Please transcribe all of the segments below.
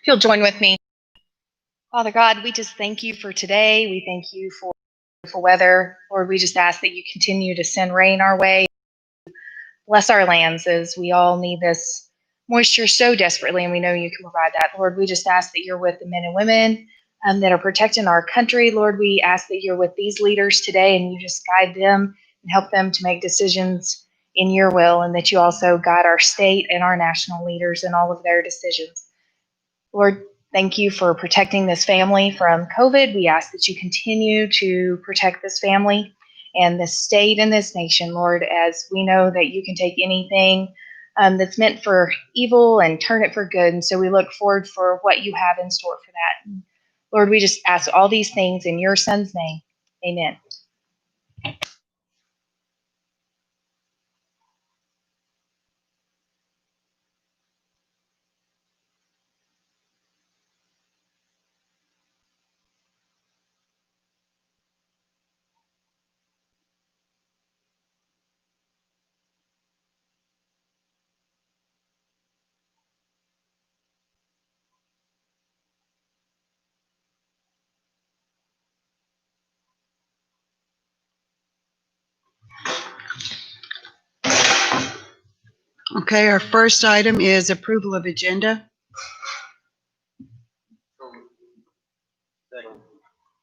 If you'll join with me. Father God, we just thank you for today. We thank you for beautiful weather. Lord, we just ask that you continue to send rain our way. Bless our lands as we all need this moisture so desperately, and we know you can provide that. Lord, we just ask that you're with the men and women that are protecting our country. Lord, we ask that you're with these leaders today and you just guide them and help them to make decisions in your will, and that you also guide our state and our national leaders in all of their decisions. Lord, thank you for protecting this family from COVID. We ask that you continue to protect this family and this state and this nation, Lord, as we know that you can take anything that's meant for evil and turn it for good. And so we look forward for what you have in store for that. Lord, we just ask all these things in your Son's name. Amen. Okay, our first item is approval of agenda.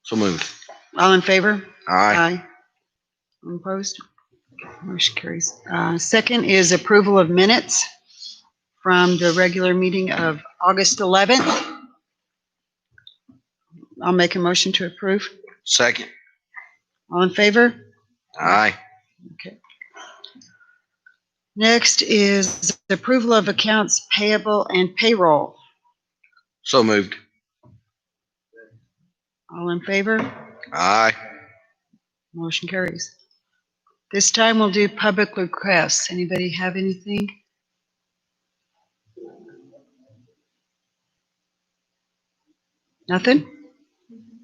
So moved. All in favor? Aye. All opposed? Motion carries. Second is approval of minutes from the regular meeting of August 11th. I'll make a motion to approve. Second. All in favor? Aye. Okay. Next is the approval of accounts payable and payroll. So moved. All in favor? Aye. Motion carries. This time we'll do public requests. Anybody have anything? Nothing?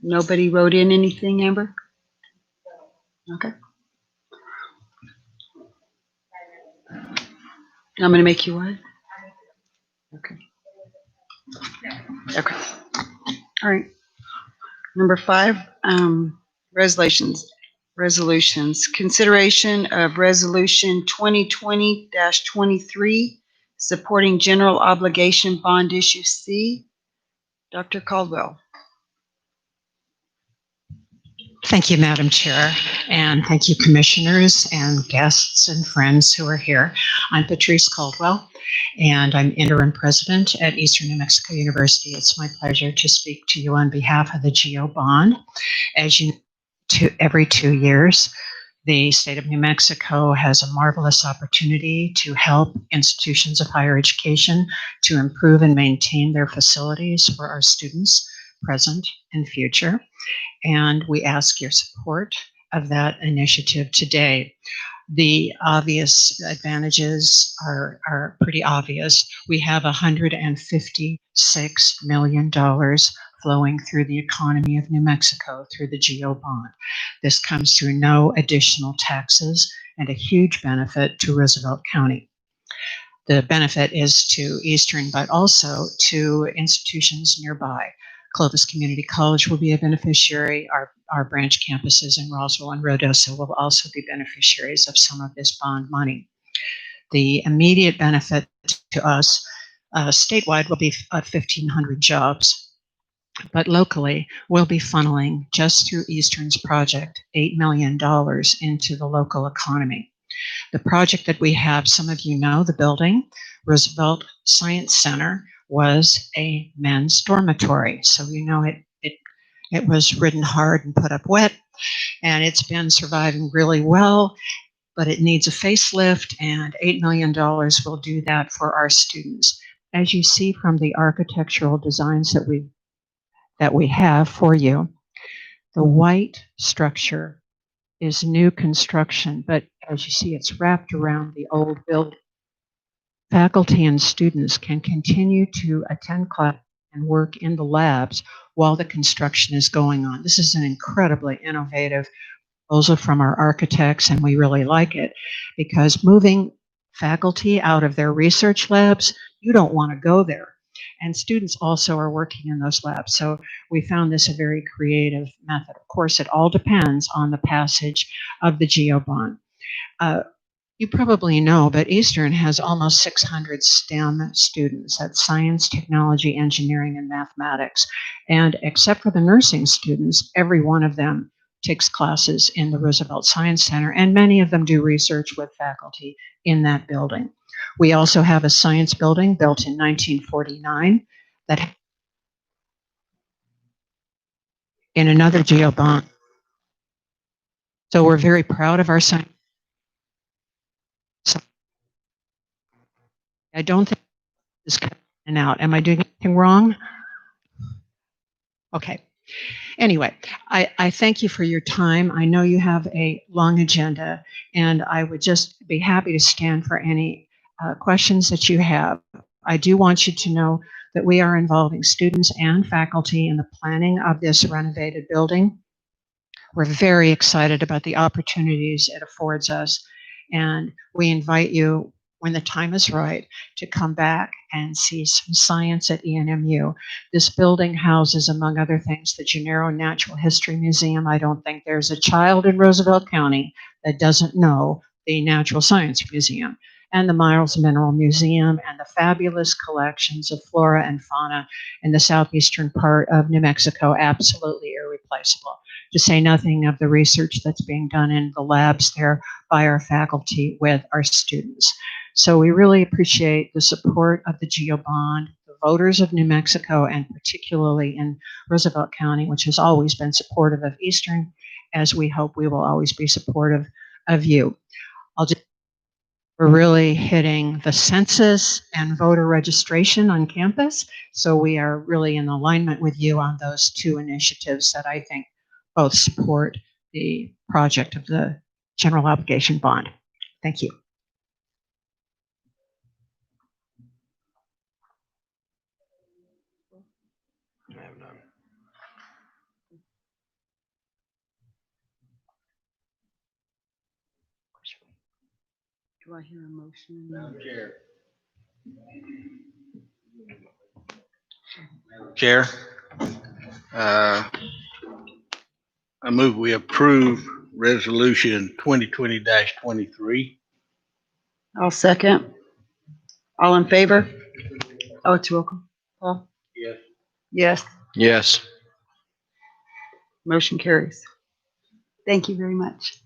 Nobody wrote in anything, Amber? Okay. I'm going to make you what? Okay. Okay. All right. Number 5, resolutions. Consideration of resolution 2020-23, supporting general obligation bond issue C. Dr. Caldwell. Thank you, Madam Chair, and thank you, commissioners and guests and friends who are here. I'm Patrice Caldwell, and I'm interim president at Eastern New Mexico University. It's my pleasure to speak to you on behalf of the GEO bond. As you know, every 2 years, the state of New Mexico has a marvelous opportunity to help institutions of higher education to improve and maintain their facilities for our students, present and future. And we ask your support of that initiative today. The obvious advantages are pretty obvious. We have $156 million flowing through the economy of New Mexico through the GEO bond. This comes through no additional taxes and a huge benefit to Roosevelt County. The benefit is to Eastern, but also to institutions nearby. Clovis Community College will be a beneficiary. Our branch campuses in Roswell and Ruidoso will also be beneficiaries of some of this bond money. The immediate benefit to us statewide will be 1,500 jobs, but locally we'll be funneling just through Eastern's project $8 million into the local economy. The project that we have, some of you know, the building, Roosevelt Science Center, was a men's dormitory. So you know it was ridden hard and put up wet, and it's been surviving really well, but it needs a facelift, and $8 million will do that for our students. As you see from the architectural designs that we have for you, the white structure is new construction, but as you see, it's wrapped around the old building. Faculty and students can continue to attend class and work in the labs while the construction is going on. This is an incredibly innovative proposal from our architects, and we really like it because moving faculty out of their research labs, you don't want to go there. And students also are working in those labs. So we found this a very creative method. Of course, it all depends on the passage of the GEO bond. You probably know, but Eastern has almost 600 STEM students. That's science, technology, engineering, and mathematics. And except for the nursing students, every one of them takes classes in the Roosevelt Science Center, and many of them do research with faculty in that building. We also have a science building built in 1949 that in another GEO bond. So we're very proud of our science. I don't think this is cutting in and out. Am I doing anything wrong? Okay. Anyway, I thank you for your time. I know you have a long agenda, and I would just be happy to stand for any questions that you have. I do want you to know that we are involving students and faculty in the planning of this renovated building. We're very excited about the opportunities it affords us, and we invite you, when the time is right, to come back and see some science at ENMU. This building houses, among other things, the Gennaro Natural History Museum. I don't think there's a child in Roosevelt County that doesn't know the Natural Science Museum, and the Miles Mineral Museum, and the fabulous collections of flora and fauna in the southeastern part of New Mexico, absolutely irreplaceable. To say nothing of the research that's being done in the labs there by our faculty with our students. So we really appreciate the support of the GEO bond, the voters of New Mexico, and particularly in Roosevelt County, which has always been supportive of Eastern, as we hope we will always be supportive of you. We're really hitting the census and voter registration on campus. So we are really in alignment with you on those two initiatives that I think both support the project of the general obligation bond. Thank you. I have none. Do I hear a motion? Madam Chair. Madam Chair, I move we approve resolution 2020-23. I'll second. All in favor? Oh, it's roll call. Paul? Yes. Yes, Yes. motion carries. Thank you very much.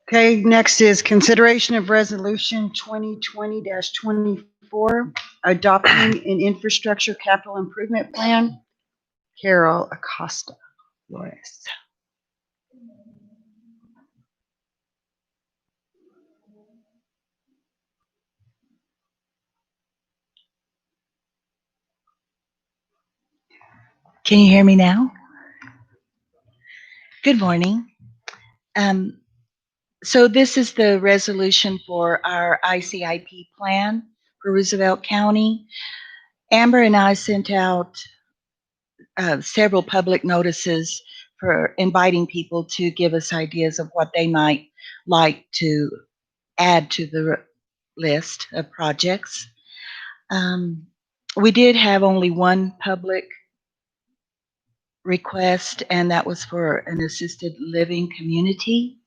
Okay, next is consideration of resolution 2020-24, adopting an infrastructure capital improvement plan. Carol Acosta Flores. Can you hear me now? Good morning. So this is the resolution for our ICIP plan for Roosevelt County. Amber and I sent out several public notices for inviting people to give us ideas of what they might like to add to the list of projects. We did have only one public request, and that was for an assisted living community,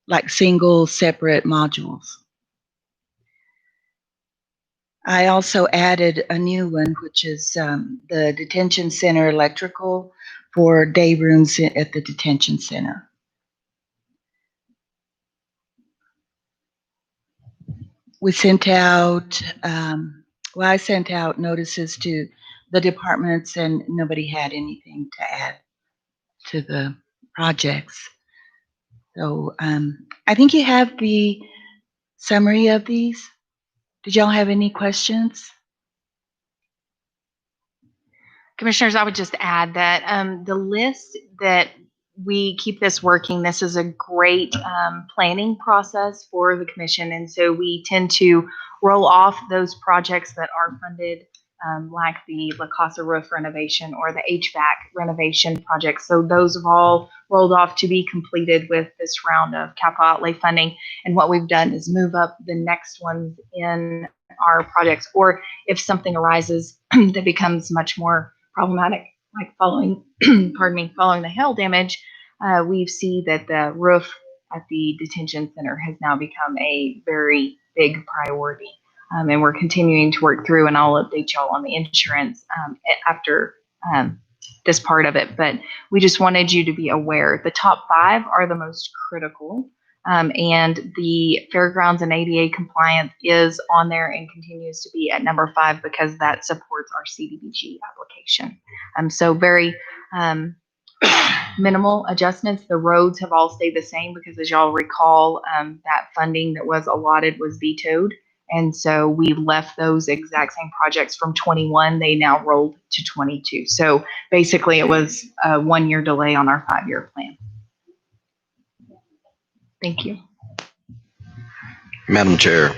like single separate modules. I also added a new one, which is the detention center electrical for day rooms at the detention center. We sent out, well, I sent out notices to the departments, and nobody had anything to add to the projects. So I think you have the summary of these. Did y'all have any questions? Commissioners, I would just add that the list that we keep this working, this is a great planning process for the commission. And so we tend to roll off those projects that are funded like the La Casa roof renovation or the HVAC renovation projects. So those have all rolled off to be completed with this round of capital outlay funding. And what we've done is move up the next ones in our projects, or if something arises that becomes much more problematic, like following, following the hail damage, we see that the roof at the detention center has now become a very big priority. And we're continuing to work through, and I'll update y'all on the insurance after this part of it. But we just wanted you to be aware the top 5 are the most critical. And the fairgrounds and ADA compliance is on there and continues to be at number 5 because that supports our CDBG application. So very minimal adjustments. The roads have all stayed the same because, as y'all recall, that funding that was allotted was vetoed. And so we left those exact same projects from 21. They now rolled to 22. So basically it was a 1-year delay on our 5-year plan. Thank you. Madam Chair,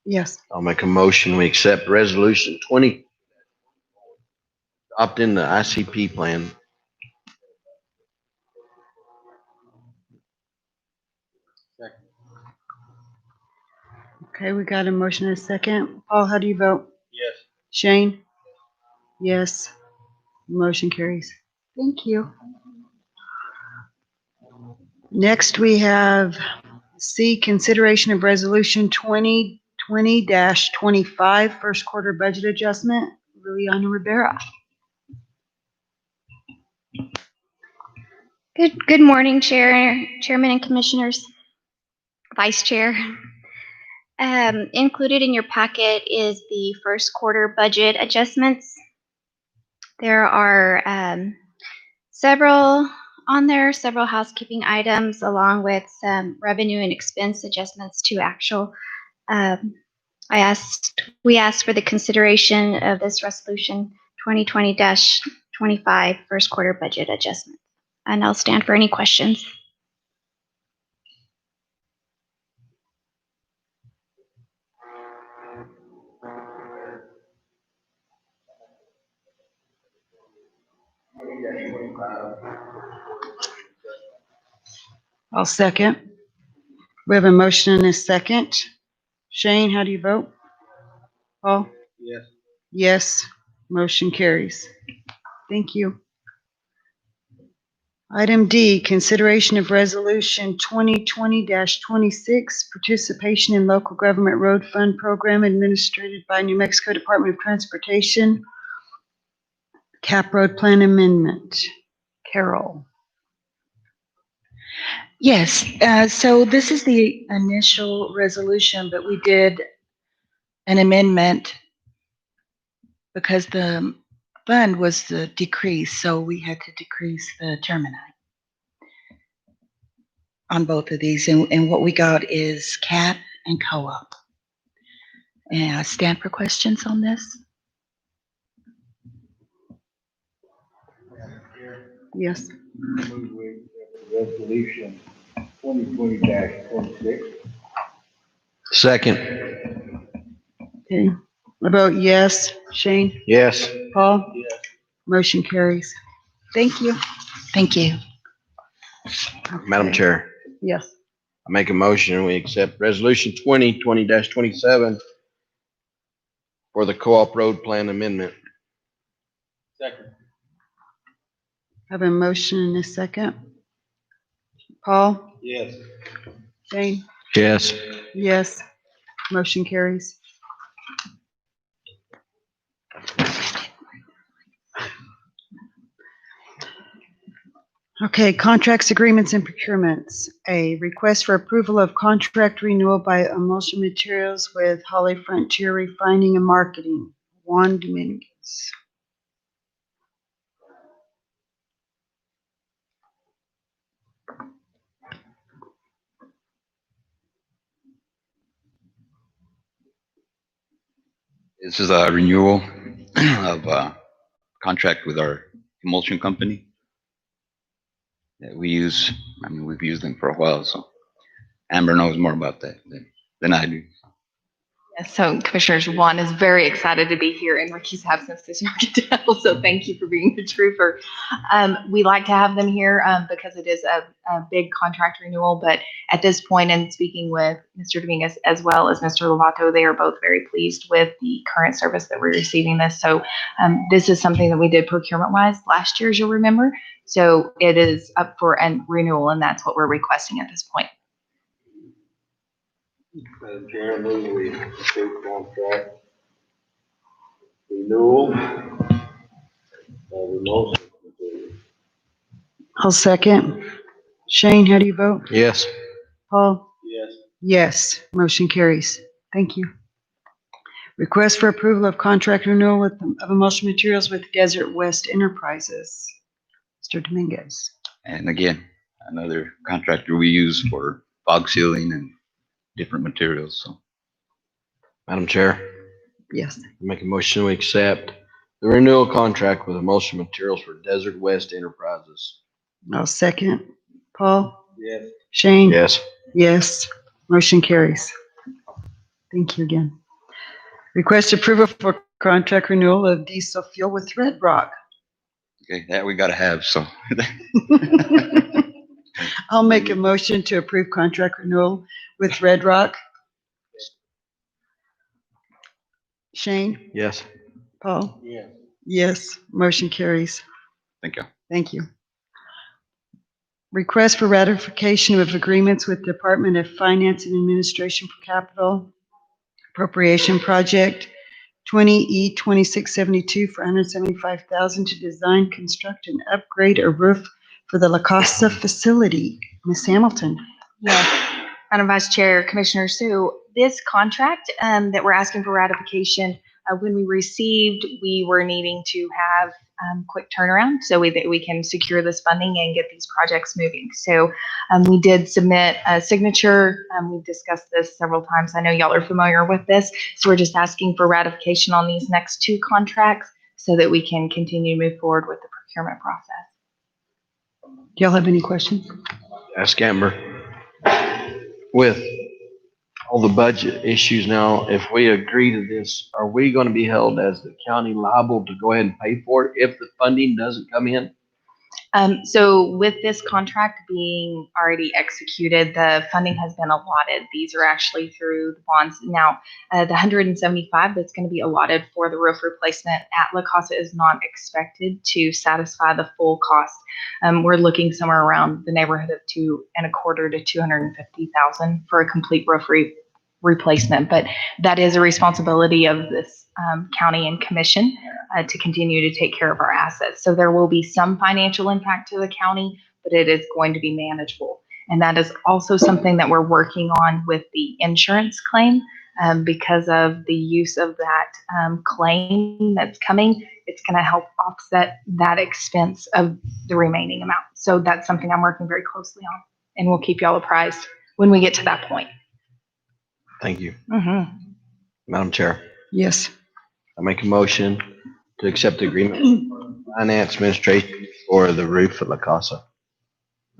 Yes. I'll make a motion. We accept resolution 20, opt in the ICP plan. Okay, we got a motion and a second. Paul, how do you vote? Yes. Shane? Yes. Motion carries. Thank you. Next, we have C, consideration of resolution 2020-25, first quarter budget adjustment. Liliana Rivera. Good morning, Chairman and Commissioners, Vice Chair. Included in your packet is the first quarter budget adjustments. There are several on there, several housekeeping items, along with some revenue and expense adjustments to actual. We asked for the consideration of this resolution 2020-25 first quarter budget adjustment. And I'll stand for any questions. I'll second. We have a motion and a second. Shane, how do you vote? Paul? Yes. Yes. Motion carries. Thank you. Item D, consideration of resolution 2020-26, participation in local government road fund program administered by New Mexico Department of Transportation, CAP Road Plan Amendment. Carol. Yes, so this is the initial resolution, but we did an amendment because the fund was decreased, so we had to decrease the termini on both of these. And what we got is CAP and co-op. And I stand for questions on this. Yes. Move with resolution 2020-26. Second. Okay. I vote yes. Shane? Yes. Paul? Yes. Motion carries. Thank you. Thank you. Madam Chair, Yes. I make a motion. We accept resolution 2020-27 for the co-op road plan amendment. Second. Have a motion and a second. Paul? Yes. Shane? Yes. Yes. Motion carries. Okay, contracts, agreements, and procurements. A request for approval of contract renewal by Emulsion Materials with Holly Frontier Refining and Marketing. Juan Dominguez. This is a renewal of a contract with our emulsion company that we use. I mean, we've used them for a while, so Amber knows more about that than I do. So Commissioners, Juan is very excited to be here in Ricky's absence as you can tell. So thank you for being the trooper. We like to have them here because it is a big contract renewal. But at this point, and speaking with Mr. Dominguez as well as Mr. Lovato, they are both very pleased with the current service that we're receiving this. So this is something that we did procurement-wise last year, as you'll remember. So it is up for a renewal, and that's what we're requesting at this point. Madam Chair, I move we approve contract renewal of emulsion materials. I'll second. Shane, how do you vote? Yes. Paul? Yes. Yes, motion carries. Thank you. Request for approval of contract renewal of emulsion materials with Desert West Enterprises. Mr. Dominguez. And again, another contractor we use for fog sealing and different materials, so. Madam Chair, Yes. make a motion we accept the renewal contract with emulsion materials for Desert West Enterprises. I'll second. Paul? Yes. Shane? Yes. Yes, motion carries. Thank you again. Request approval for contract renewal of diesel fuel with Red Rock. Okay, that we gotta have, so. I'll make a motion to approve contract renewal with Red Rock. Shane? Yes. Paul? Yes. Yes, motion carries. Thank you. Thank you. Request for ratification of agreements with Department of Finance and Administration for Capital Appropriation Project 20E 2672 for $175,000 to design, construct, and upgrade a roof for the La Casa facility. Ms. Hamilton. Yes, Madam Vice Chair, Commissioners, so this contract that we're asking for ratification, when we received, we were needing to have quick turnaround so that we can secure this funding and get these projects moving. So we did submit a signature. We've discussed this several times. I know y'all are familiar with this. So we're just asking for ratification on these next two contracts so that we can continue to move forward with the procurement process. Do y'all have any questions? Ask Amber. With all the budget issues now, if we agree to this, are we going to be held as the county liable to go ahead and pay for it if the funding doesn't come in? So with this contract being already executed, the funding has been allotted. These are actually through the bonds. Now, the 175 that's going to be allotted for the roof replacement at La Casa is not expected to satisfy the full cost. We're looking somewhere around the neighborhood of $225,000 to $250,000 for a complete roof replacement. But that is a responsibility of this county and commission to continue to take care of our assets. So there will be some financial impact to the county, but it is going to be manageable. And that is also something that we're working on with the insurance claim because of the use of that claim that's coming. It's going to help offset that expense of the remaining amount. So that's something I'm working very closely on, and we'll keep y'all apprised when we get to that point. Thank you. Mm-hmm. Madam Chair, Yes. I make a motion to accept the agreement with Finance Administration for the roof at La Casa.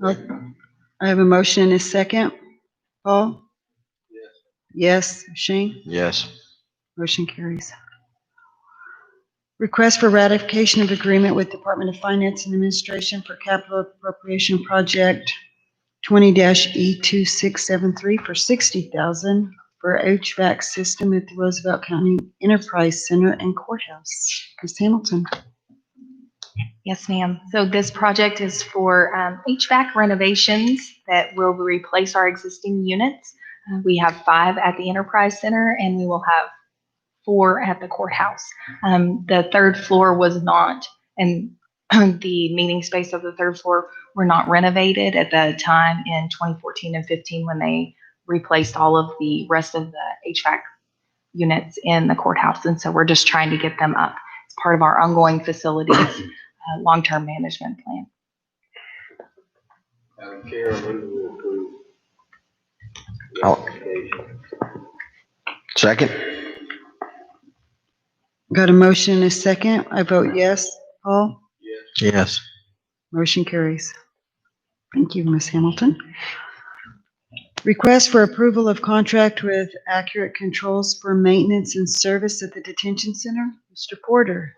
I have a motion and a second. Paul? Yes. Yes. Shane? Yes. Motion carries. Request for ratification of agreement with Department of Finance and Administration for Capital Appropriation Project 20-E2673 for $60,000 for HVAC system at the Roosevelt County Enterprise Center and Courthouse. Ms. Hamilton. Yes, ma'am. So this project is for HVAC renovations that will replace our existing units. We have 5 at the Enterprise Center, and we will have 4 at the courthouse. The third floor was not, and the meeting space of the third floor were not renovated at the time in 2014 and 15 when they replaced all of the rest of the HVAC units in the courthouse. And so we're just trying to get them up. It's part of our ongoing facilities long-term management plan. Madam Chair, I move we approve. I'll- Second? Got a motion and a second. I vote yes. Paul? Yes. Yes. Motion carries. Thank you, Ms. Hamilton. Request for approval of contract with Accurate Controls for maintenance and service at the detention center. Mr. Porter.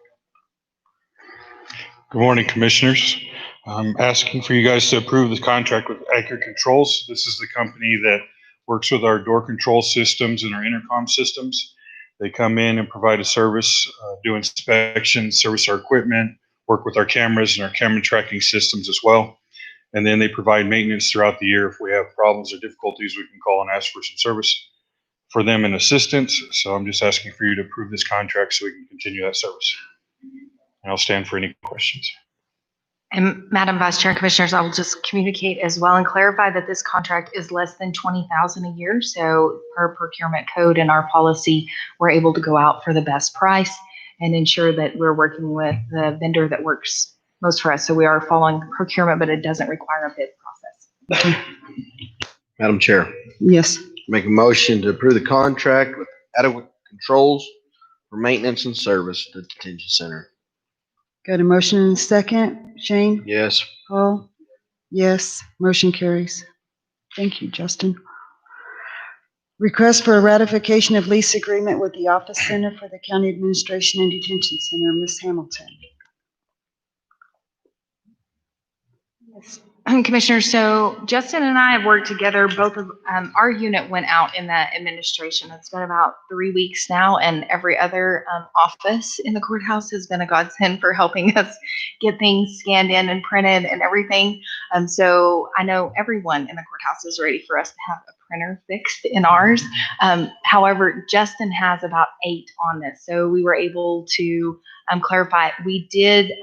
Good morning, Commissioners. I'm asking for you guys to approve the contract with Accurate Controls. This is the company that works with our door control systems and our intercom systems. They come in and provide a service, do inspections, service our equipment, work with our cameras and our camera tracking systems as well. And then they provide maintenance throughout the year. If we have problems or difficulties, we can call and ask for some service for them and assistance. So I'm just asking for you to approve this contract so we can continue that service. And I'll stand for any questions. And Madam Vice Chair and Commissioners, I will just communicate as well and clarify that this contract is less than $20,000 a year. So per procurement code and our policy, we're able to go out for the best price and ensure that we're working with the vendor that works most for us. So we are following procurement, but it doesn't require a bid process. Madam Chair, Yes. make a motion to approve the contract with Adequate Controls for maintenance and service at the detention center. Got a motion and a second. Shane? Yes. Paul? Yes. Motion carries. Thank you, Justin. Request for a ratification of lease agreement with the Office Center for the County Administration and Detention Center. Ms. Hamilton. Commissioner, so Justin and I have worked together. Both of our unit went out in that administration. It's been about 3 weeks now, and every other office in the courthouse has been a godsend for helping us get things scanned in and printed and everything. So I know everyone in the courthouse is ready for us to have a printer fixed in ours. However, Justin has about 8 on this, so we were able to clarify. We did.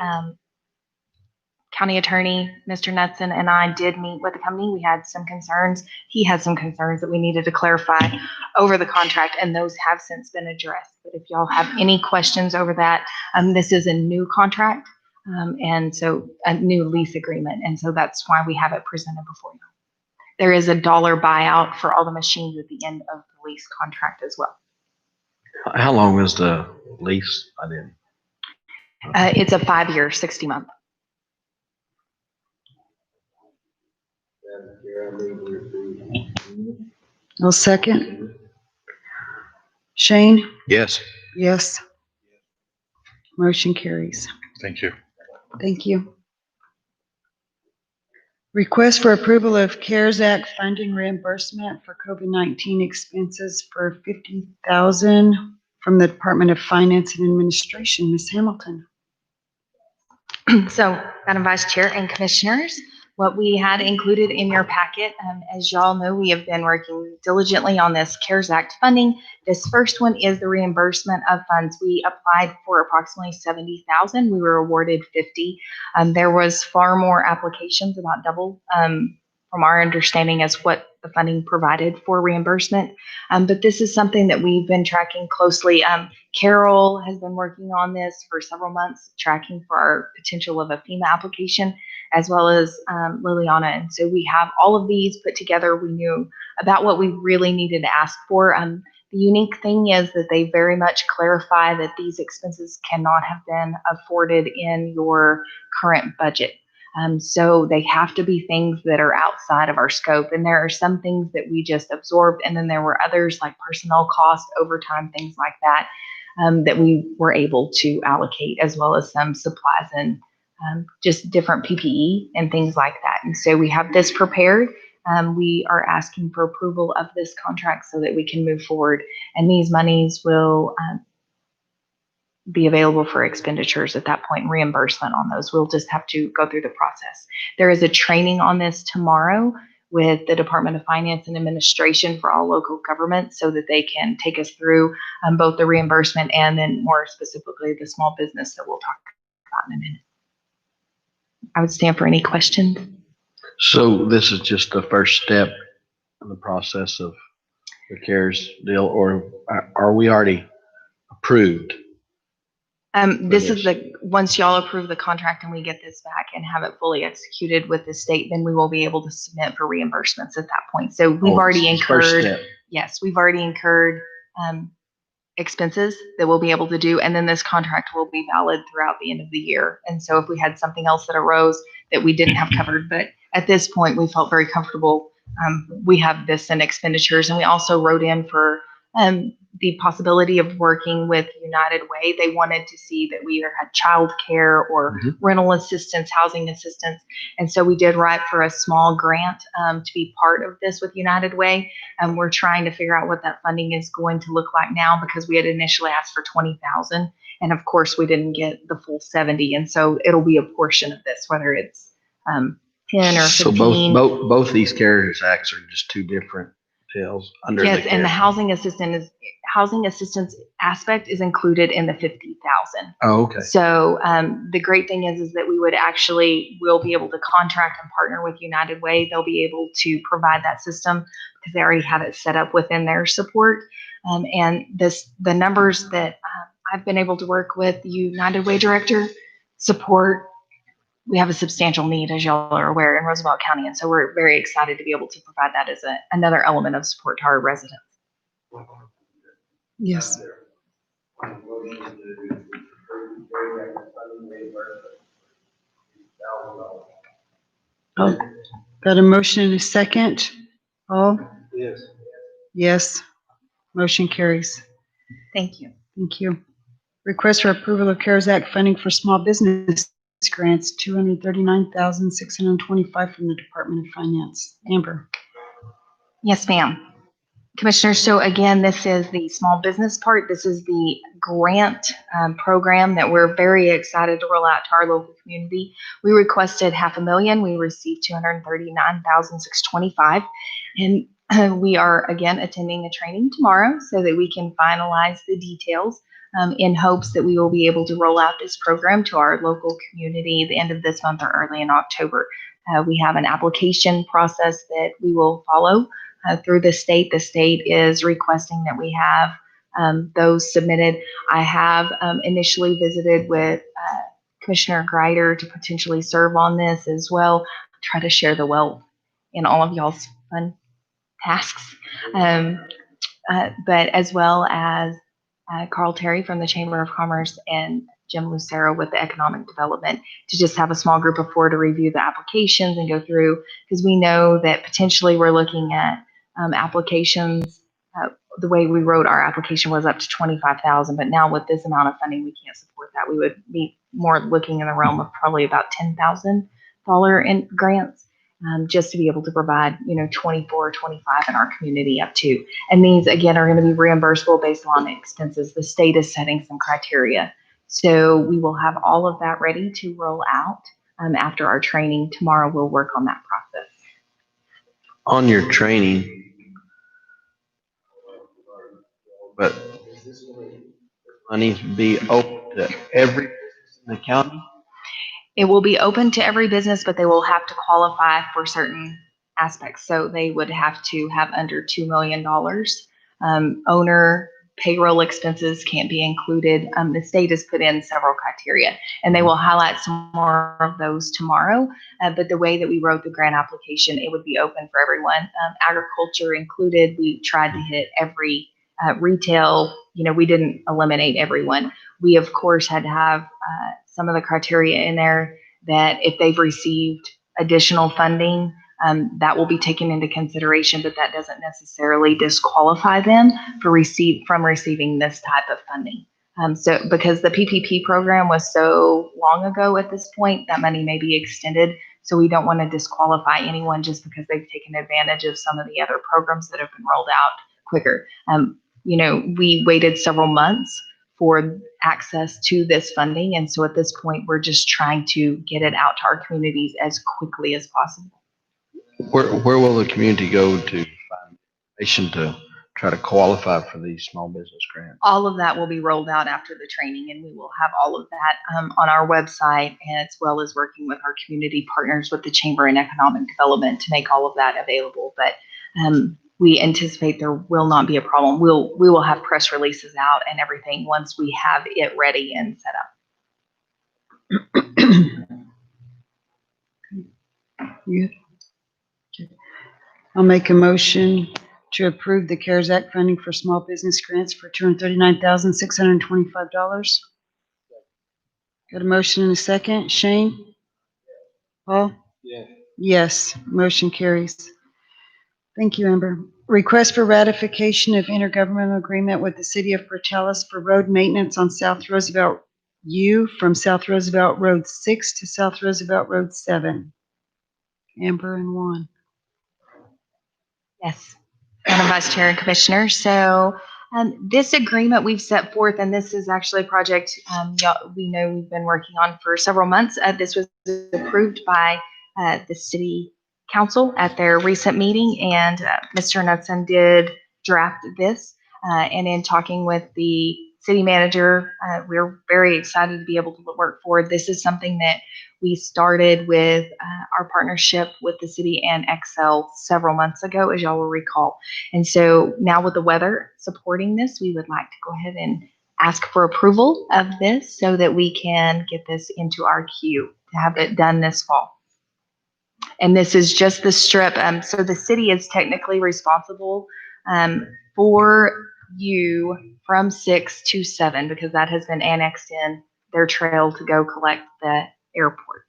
County Attorney, Mr. Knudsen, and I did meet with the company. We had some concerns. He had some concerns that we needed to clarify over the contract, and those have since been addressed. But if y'all have any questions over that, this is a new contract, and so a new lease agreement, and so that's why we have it presented before you. There is a dollar buyout for all the machines at the end of the lease contract as well. How long is the lease by then? It's a 5-year, 60-month. Madam Chair, I move we approve. I'll second. Shane? Yes. Yes. Motion carries. Thank you. Thank you. Request for approval of CARES Act funding reimbursement for COVID-19 expenses for $50,000 from the Department of Finance and Administration. Ms. Hamilton. So, Madam Vice Chair and Commissioners, what we had included in your packet, as y'all know, we have been working diligently on this CARES Act funding. This first one is the reimbursement of funds. We applied for approximately $70,000. We were awarded $50,000. There was far more applications, about double, from our understanding as what the funding provided for reimbursement. But this is something that we've been tracking closely. Carol has been working on this for several months, tracking for our potential of a FEMA application, as well as Liliana. And so we have all of these put together. We knew about what we really needed to ask for. The unique thing is that they very much clarify that these expenses cannot have been afforded in your current budget. So they have to be things that are outside of our scope. And there are some things that we just absorbed. And then there were others like personnel costs, overtime, things like that, that we were able to allocate, as well as some supplies and just different PPE and things like that. And so we have this prepared. We are asking for approval of this contract so that we can move forward. And these monies will be available for expenditures at that point and reimbursement on those. We'll just have to go through the process. There is a training on this tomorrow with the Department of Finance and Administration for all local governments so that they can take us through both the reimbursement and then more specifically the small business that we'll talk about in a minute. I would stand for any questions. So this is just the first step in the process of the CARES deal, or are we already approved? This is once y'all approve the contract and we get this back and have it fully executed with the state, then we will be able to submit for reimbursements at that point. So we've already incurred, yes, we've already incurred expenses that we'll be able to do. And then this contract will be valid throughout the end of the year. And so if we had something else that arose that we didn't have covered, but at this point we felt very comfortable we have this in expenditures. And we also wrote in for the possibility of working with United Way. They wanted to see that we either had child care or rental assistance, housing assistance. And so we did write for a small grant to be part of this with United Way. And we're trying to figure out what that funding is going to look like now, because we had initially asked for 20,000. And of course, we didn't get the full 70. And so it'll be a portion of this, whether it's 10 or 15. So both these CARES acts are just two different deals under the Yes, and the CARES. housing assistance aspect is included in the 50,000. Oh, okay. So the great thing is that we'll be able to contract and partner with United Way. They'll be able to provide that system because they already have it set up within their support. And the numbers that I've been able to work with the United Way director support. We have a substantial need, as y'all are aware, in Roosevelt County. And so we're very excited to be able to provide that as another element of support to our residents. Yes. Oh, got a motion and a second. Paul? Yes. Yes. Motion carries. Thank you. Thank you. Request for approval of CARES Act funding for small business grants, $239,625 from the Department of Finance. Amber? Yes, ma'am. Commissioners, so again, this is the small business part. This is the grant program that we're very excited to roll out to our local community. We requested $500,000. We received $239,625. And we are, again, attending a training tomorrow so that we can finalize the details in hopes that we will be able to roll out this program to our local community at the end of this month or early in October. We have an application process that we will follow through the state. The state is requesting that we have those submitted. I have initially visited with Commissioner Greider to potentially serve on this as well, try to share the wealth in all of y'all's fun tasks, but as well as Carl Terry from the Chamber of Commerce and Jim Lucero with the Economic Development to just have a small group of 4 to review the applications and go through, because we know that potentially we're looking at applications. The way we wrote our application was up to 25,000, but now with this amount of funding, we can't support that. We would be more looking in the realm of probably about $10,000 in grants. Just to be able to provide, 24, 25 in our community up to. And these, again, are going to be reimbursable based on expenses. The state is setting some criteria. So we will have all of that ready to roll out after our training. Tomorrow, we'll work on that process. On your training, but money be open to every business in the county? It will be open to every business, but they will have to qualify for certain aspects. So they would have to have under $2 million. Owner payroll expenses can't be included. The state has put in several criteria, and they will highlight some more of those tomorrow. But the way that we wrote the grant application, it would be open for everyone. Agriculture included. We tried to hit every retail. We didn't eliminate everyone. We, of course, had to have some of the criteria in there that if they've received additional funding, that will be taken into consideration, but that doesn't necessarily disqualify them from receiving this type of funding. So because the PPP program was so long ago at this point, that money may be extended. So we don't want to disqualify anyone just because they've taken advantage of some of the other programs that have been rolled out quicker. We waited several months for access to this funding. And so at this point, we're just trying to get it out to our communities as quickly as possible. Where will the community go to find information to try to qualify for these small business grants? All of that will be rolled out after the training, and we will have all of that on our website, as well as working with our community partners with the Chamber and Economic Development to make all of that available. But we anticipate there will not be a problem. We will have press releases out and everything once we have it ready and set up. Good. I'll make a motion to approve the CARES Act funding for small business grants for $239,625. Got a motion and a second. Shane? Paul? Yes. Yes, motion carries. Thank you, Amber. Request for ratification of intergovernmental agreement with the city of Portales for road maintenance on South Roosevelt U from South Roosevelt Road 6 to South Roosevelt Road 7. Amber and Juan. Yes, Madam Vice Chair and Commissioner. So this agreement we've set forth, and this is actually a project we know we've been working on for several months. This was approved by the City Council at their recent meeting, and Mr. Knudsen did draft this. And in talking with the city manager, we're very excited to be able to work forward. This is something that we started with our partnership with the city and Excel several months ago, as y'all will recall. And so now with the weather supporting this, we would like to go ahead and ask for approval of this so that we can get this into our queue to have it done this fall. And this is just the strip. So the city is technically responsible for you from 6 to 7 because that has been annexed in their trail to go collect the airport.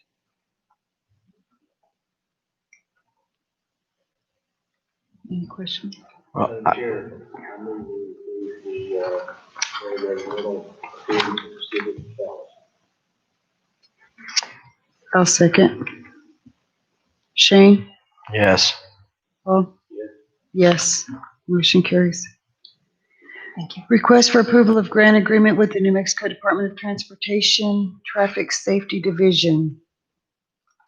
Any questions? Well, Madam Chair, I move we approve the intergovernmental agreement with the city of Dallas. I'll second. Shane? yes. Paul? Yes. Motion carries. Thank you. Request for approval of grant agreement with the New Mexico Department of Transportation Traffic Safety Division.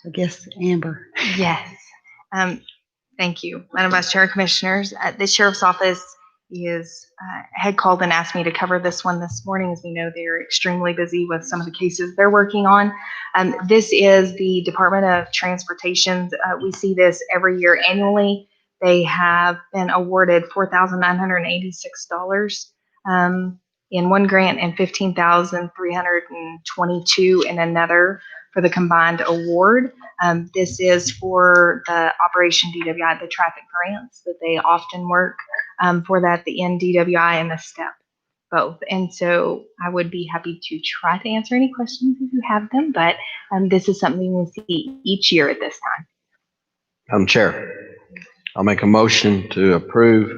I guess Amber. Yes. Thank you, Madam Vice Chair, Commissioners. The Sheriff's Office had called and asked me to cover this one this morning. As we know, they're extremely busy with some of the cases they're working on. This is the Department of Transportation. We see this every year annually. They have been awarded $4,986 in one grant and $15,322 in another for the combined award. This is for the Operation DWI, the traffic grants that they often work for that, the NDWI and the STEP both. And so I would be happy to try to answer any questions if you have them, but this is something we see each year at this time. Madam Chair, I'll make a motion to approve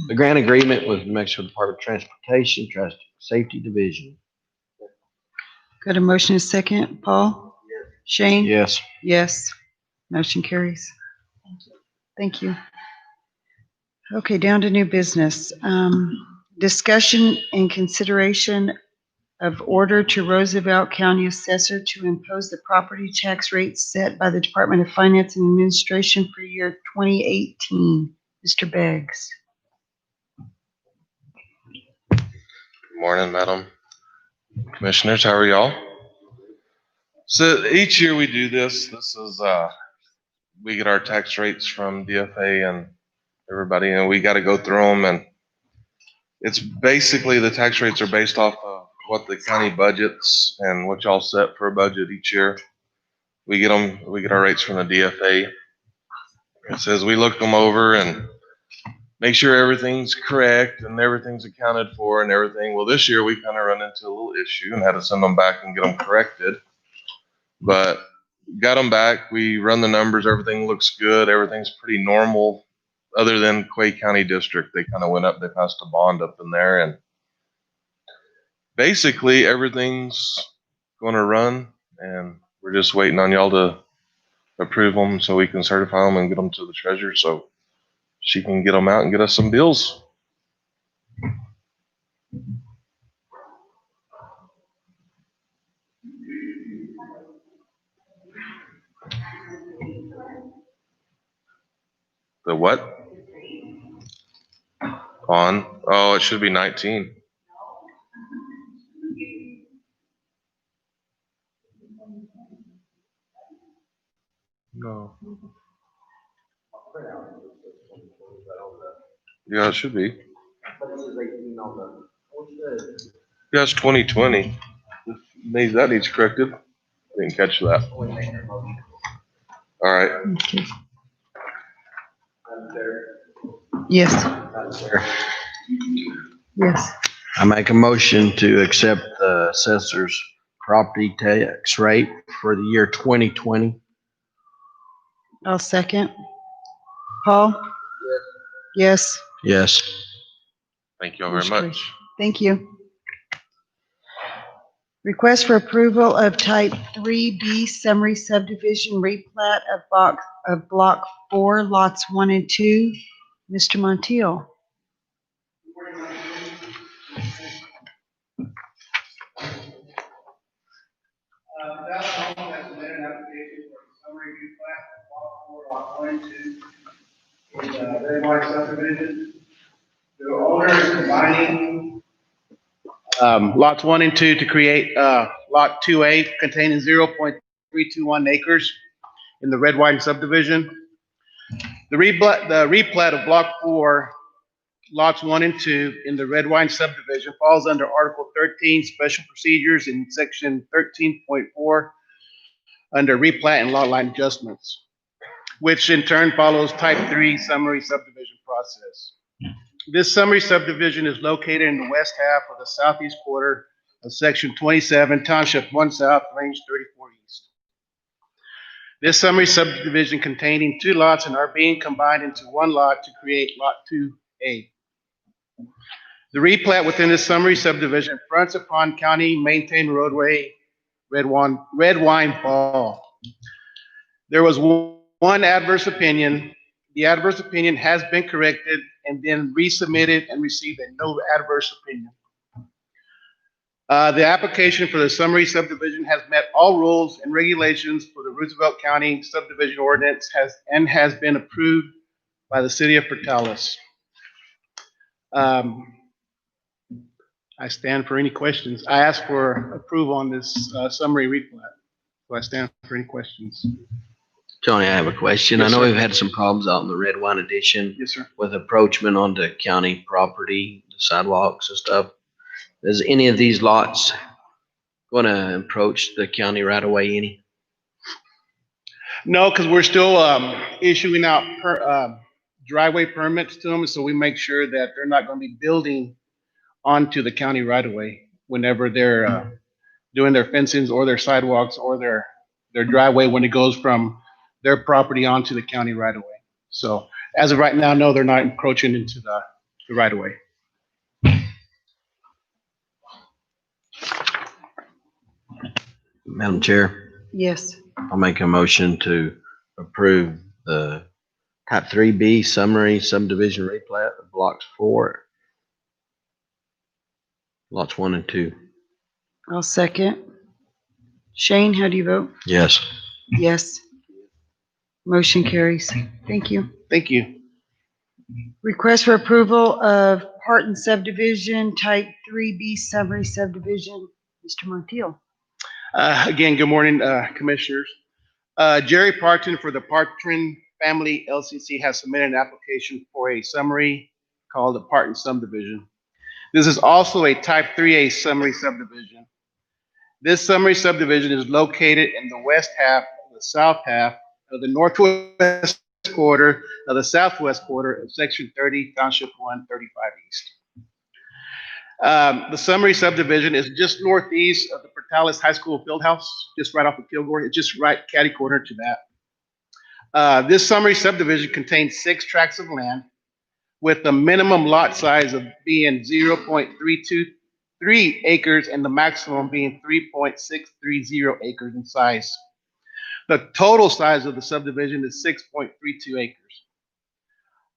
the grant agreement with New Mexico Department of Transportation Traffic Safety Division. Got a motion and a second. Paul? Shane? Yes. Yes. Motion carries. Thank you. Okay, down to new business. Discussion and consideration of order to Roosevelt County Assessor to impose the property tax rate set by the Department of Finance and Administration for year 2018. Mr. Beggs. Good morning, Madam Commissioners. How are y'all? So each year we do this. This is, we get our tax rates from DFA and everybody, and we got to go through them. And it's basically the tax rates are based off of what the county budgets and what y'all set for a budget each year. We get them, we get our rates from the DFA. It says we look them over and make sure everything's correct and everything's accounted for and everything. Well, this year we kind of run into a little issue and had to send them back and get them corrected. But got them back. We run the numbers. Everything looks good. Everything's pretty normal, other than Quay County District. They kind of went up. They passed a bond up in there, and basically everything's going to run. And we're just waiting on y'all to approve them so we can certify them and get them to the treasurer so she can get them out and get us some bills. The what? On? Oh, it should be 19. No. Yeah, it should be. Yeah, it's 2020. That needs corrected. I didn't catch that. All right. Yes. Yes. I make a motion to accept the assessor's property tax rate for the year 2020. I'll second. Paul? Yes. Yes. Thank you all very Motion carries. much. Thank you. Request for approval of type 3B summary subdivision replat of block 4, lots 1 and 2. Mr. Montiel. That home has submitted an application for a summary replat of block 4, lot 1 and 2 in the Red White subdivision. The owner is combining lots 1 and 2 to create lot 2A containing 0.321 acres in the Red White subdivision. The replat of block 4, lots 1 and 2 in the Red Wine subdivision falls under Article 13, Special Procedures in Section 13.4 under replat and lot line adjustments, which in turn follows Type 3 summary subdivision process. This summary subdivision is located in the west half of the southeast quarter of Section 27, Township 1 South, Range 34 East. This summary subdivision containing 2 lots and are being combined into 1 lot to create Lot 2A. The replat within this summary subdivision fronts upon county-maintained roadway Red Wine Ball. There was one adverse opinion. The adverse opinion has been corrected and then resubmitted and received a no adverse opinion. The application for the summary subdivision has met all rules and regulations for the Roosevelt County subdivision ordinance has been approved by the city of Portales. I stand for any questions. I ask for approval on this summary replat. So I stand for any questions. Johnny, I have a question. Yes, I know sir. we've had some problems out in the Red Wine Edition Yes, sir. with approachment onto county property, sidewalks and stuff. Is any of these lots going to approach the county right away any? No, because we're still issuing out driveway permits to them, so we make sure that they're not going to be building onto the county right away whenever they're doing their fencings or their sidewalks or their driveway when it goes from their property onto the county right away. So as of right now, no, they're not encroaching into the right of way. Madam Chair, Yes. I'll make a motion to approve the type 3B summary subdivision replat of blocks 4, lots 1 and 2. I'll second. Shane, how do you vote? Yes. Yes. Motion carries. Thank you. Thank you. Request for approval of Parton subdivision, type 3B summary subdivision. Mr. Montiel. Again, good morning, commissioners. Jerry Parton for the Parton Family LCC has submitted an application for a summary called the Parton subdivision. This is also a type 3A summary subdivision. This summary subdivision is located in the west half, the south half of the northwest quarter of the southwest quarter of Section 30, Township 1, 35 East. The summary subdivision is just northeast of the Portales High School Fieldhouse, just right off of Kilgore. It's just right catty corner to that. This summary subdivision contains 6 tracts of land with the minimum lot size of being 0.323 acres and the maximum being 3.630 acres in size. The total size of the subdivision is 6.32 acres.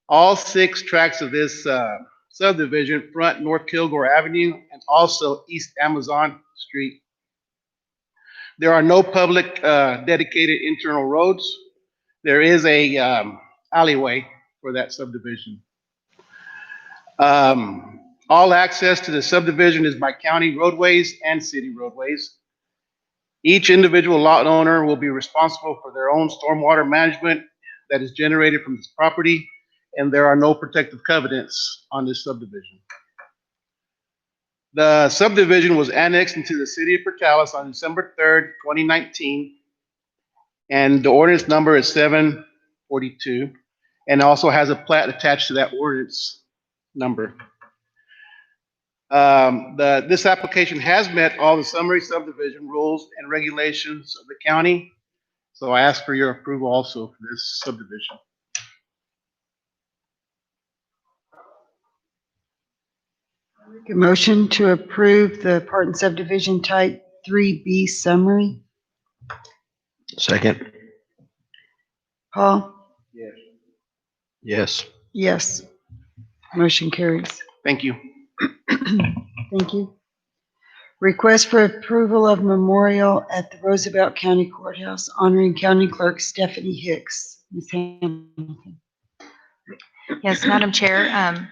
All 6 tracts of this subdivision front North Kilgore Avenue and also East Amazon Street. There are no public dedicated internal roads. There is a alleyway for that subdivision. All access to the subdivision is by county roadways and city roadways. Each individual lot owner will be responsible for their own stormwater management that is generated from this property, and there are no protective covenants on this subdivision. The subdivision was annexed into the city of Portales on December 3rd, 2019, and the ordinance number is 742, and also has a plat attached to that ordinance number. This application has met all the summary subdivision rules and regulations of the county, so I ask for your approval also for this subdivision. A motion to approve the Parton subdivision type 3B summary. Second. Paul? Yes. Yes. Motion carries. Thank you. Thank you. Request for approval of memorial at the Roosevelt County Courthouse honoring County Clerk Stephanie Hicks. Ms. Hamilton. Yes, Madam Chair,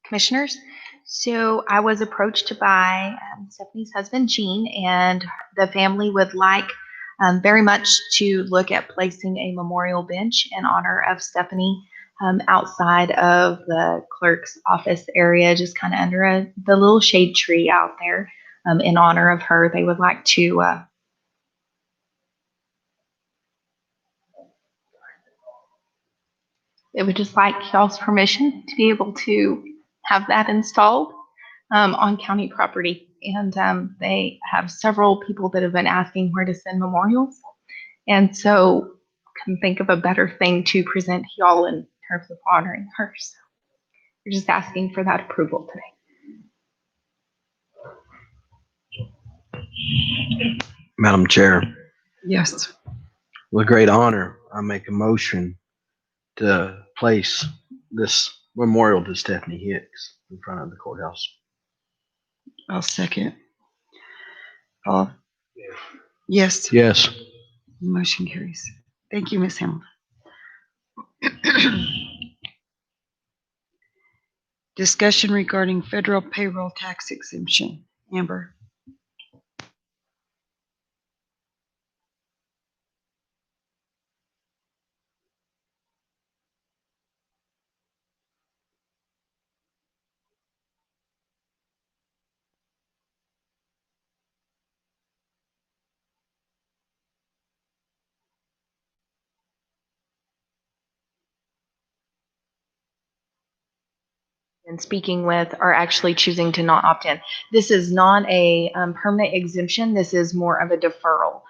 Commissioners. So I was approached by Stephanie's husband, Gene, and the family would like very much to look at placing a memorial bench in honor of Stephanie outside of the clerk's office area, just kind of under the little shade tree out there in honor of her. They would like to they would just like y'all's permission to be able to have that installed on county property. And they have several people that have been asking where to send memorials. And so couldn't think of a better thing to present y'all in terms of honoring her. So we're just asking for that approval today. Madam Chair, Yes. with great honor, I make a motion to place this memorial to Stephanie Hicks in front of the courthouse. I'll second. Paul? Yes. Yes. Motion carries. Thank you, Ms. Hamilton. Discussion regarding federal payroll tax exemption. Amber? And speaking with are actually choosing to not opt in. This is not a permanent exemption. This is more of a deferral.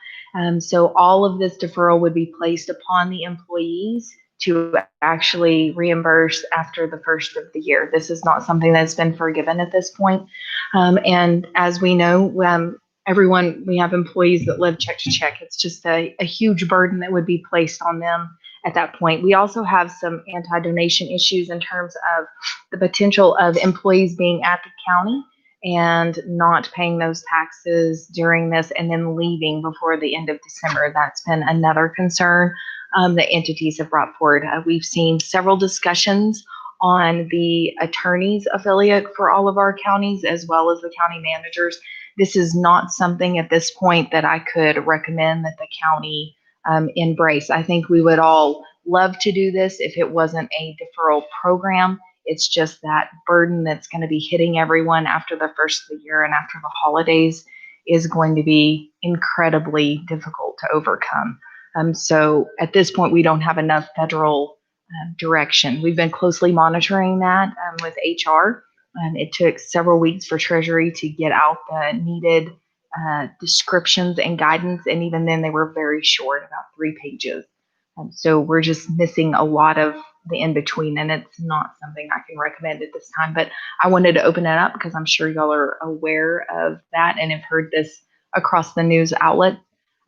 So all of this deferral would be placed upon the employees to actually reimburse after the first of the year. This is not something that's been forgiven at this point. And as we know, everyone, we have employees that live check to check. It's just a huge burden that would be placed on them at that point. We also have some anti-donation issues in terms of the potential of employees being at the county and not paying those taxes during this and then leaving before the end of December. That's been another concern that entities have brought forward. We've seen several discussions on the attorney's affiliate for all of our counties as well as the county managers. This is not something at this point that I could recommend that the county embrace. I think we would all love to do this if it wasn't a deferral program. It's just that burden that's going to be hitting everyone after the first of the year and after the holidays is going to be incredibly difficult to overcome. So at this point, we don't have enough federal direction. We've been closely monitoring that with HR. It took several weeks for Treasury to get out the needed descriptions and guidance, and even then they were very short, about 3 pages. So we're just missing a lot of the in-between, and it's not something I can recommend at this time. But I wanted to open it up because I'm sure y'all are aware of that and have heard this across the news outlet.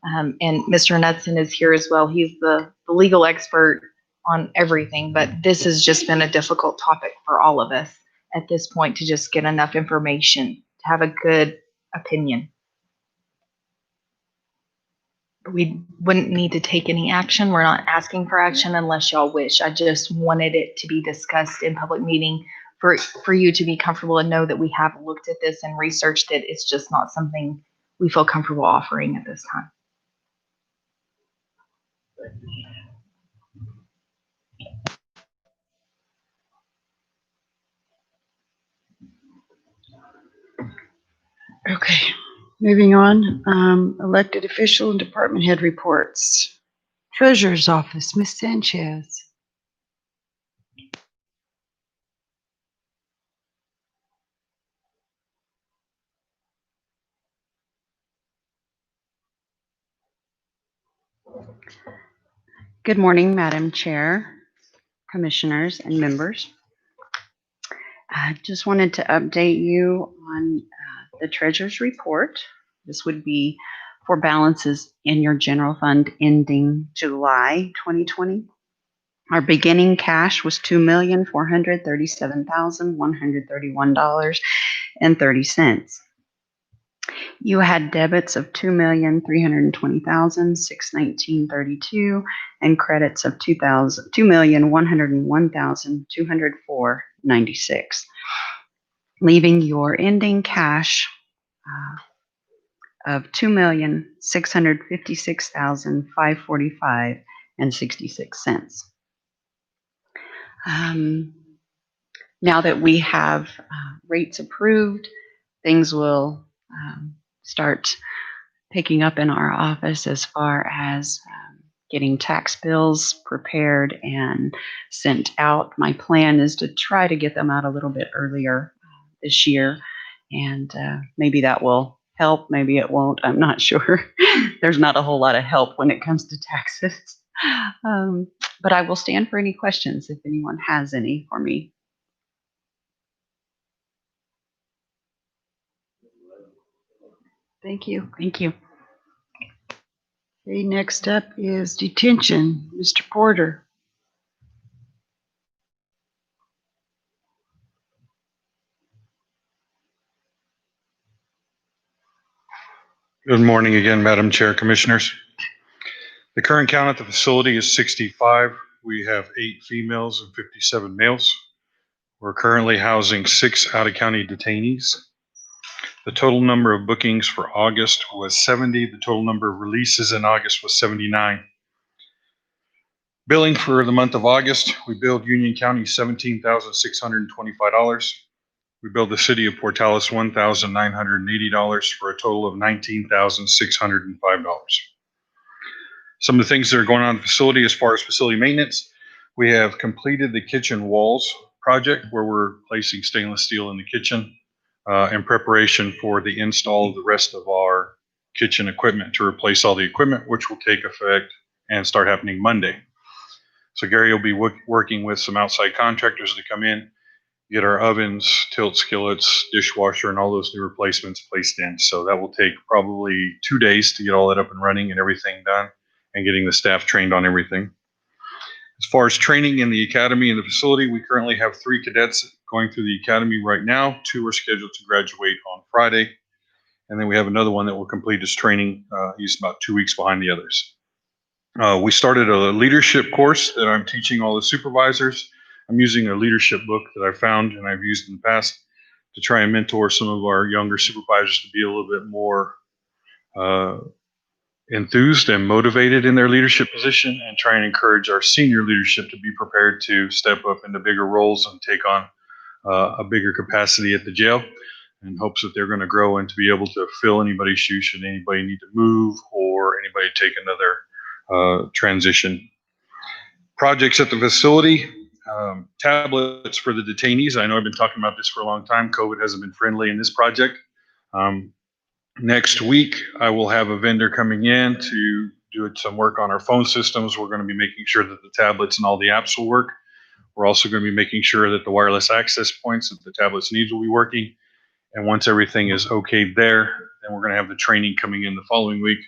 And Mr. Knudsen is here as well. He's the legal expert on everything, but this has just been a difficult topic for all of us at this point to just get enough information to have a good opinion. We wouldn't need to take any action. We're not asking for action unless y'all wish. I just wanted it to be discussed in public meeting for you to be comfortable and know that we have looked at this and researched it. It's just not something we feel comfortable offering at this time. Okay, moving on. Elected official and department head reports. Treasurer's office, Ms. Sanchez. Good morning, Madam Chair, Commissioners, and members. I just wanted to update you on the treasurer's report. This would be for balances in your general fund ending July 2020. Our beginning cash was $2,437,131.30. You had debits of $2,320,619.32 and credits of $2,101,204.96, leaving your ending cash of $2,656,545.66. Now that we have rates approved, things will start picking up in our office as far as getting tax bills prepared and sent out. My plan is to try to get them out a little bit earlier this year, and maybe that will help. Maybe it won't. I'm not sure. There's not a whole lot of help when it comes to taxes. But I will stand for any questions if anyone has any for me. Thank you. Thank you. Okay, next up is detention. Mr. Porter. Good morning again, Madam Chair, Commissioners. The current count at the facility is 65. We have 8 females and 57 males. We're currently housing 6 out-of-county detainees. The total number of bookings for August was 70. The total number of releases in August was 79. Billing for the month of August, we billed Union County $17,625. We billed the city of Portales $1,980 for a total of $19,605. Some of the things that are going on in the facility as far as facility maintenance, we have completed the kitchen walls project where we're placing stainless steel in the kitchen in preparation for the install of the rest of our kitchen equipment to replace all the equipment, which will take effect and start happening Monday. So Gary will be working with some outside contractors to come in, get our ovens, tilt skillets, dishwasher, and all those new replacements placed in. So that will take probably 2 days to get all that up and running and everything done and getting the staff trained on everything. As far as training in the academy and the facility, we currently have 3 cadets going through the academy right now. 2 are scheduled to graduate on Friday. And then we have another one that will complete his training. He's about 2 weeks behind the others. We started a leadership course that I'm teaching all the supervisors. I'm using a leadership book that I found and I've used in the past to try and mentor some of our younger supervisors to be a little bit more enthused and motivated in their leadership position, and try and encourage our senior leadership to be prepared to step up into bigger roles and take on a bigger capacity at the jail, in hopes that they're going to grow and to be able to fill anybody's shoes should anybody need to move or anybody take another transition. Projects at the facility, tablets for the detainees. I know I've been talking about this for a long time. COVID hasn't been friendly in this project. Next week, I will have a vendor coming in to do some work on our phone systems. We're going to be making sure that the tablets and all the apps will work. We're also going to be making sure that the wireless access points that the tablets need will be working. And once everything is okay there, then we're going to have the training coming in the following week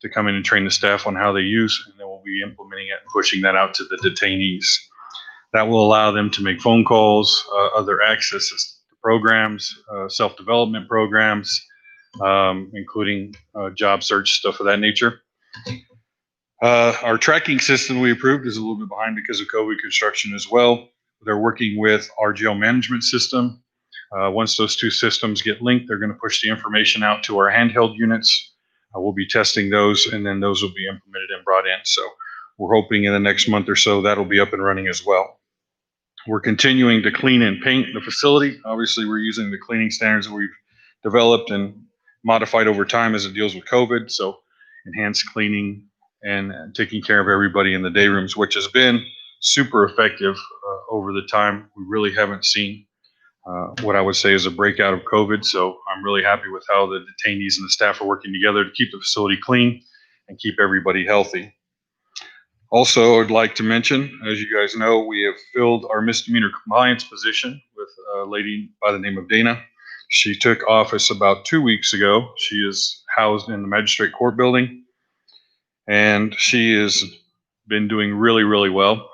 to come in and train the staff on how they use, and then we'll be implementing it and pushing that out to the detainees. That will allow them to make phone calls, other accesses to programs, self-development programs, including job search, stuff of that nature. Our tracking system we approved is a little bit behind because of COVID construction as well. They're working with our jail management system. Once those 2 systems get linked, they're going to push the information out to our handheld units. We'll be testing those, and then those will be implemented and brought in. So we're hoping in the next month or so that'll be up and running as well. We're continuing to clean and paint the facility. Obviously, we're using the cleaning standards that we've developed and modified over time as it deals with COVID. So enhanced cleaning and taking care of everybody in the day rooms, which has been super effective over the time. We really haven't seen what I would say is a breakout of COVID. So I'm really happy with how the detainees and the staff are working together to keep the facility clean and keep everybody healthy. Also, I'd like to mention, as you guys know, we have filled our misdemeanor compliance position with a lady by the name of Dana. She took office about 2 weeks ago. She is housed in the magistrate court building, and she has been doing really, really well.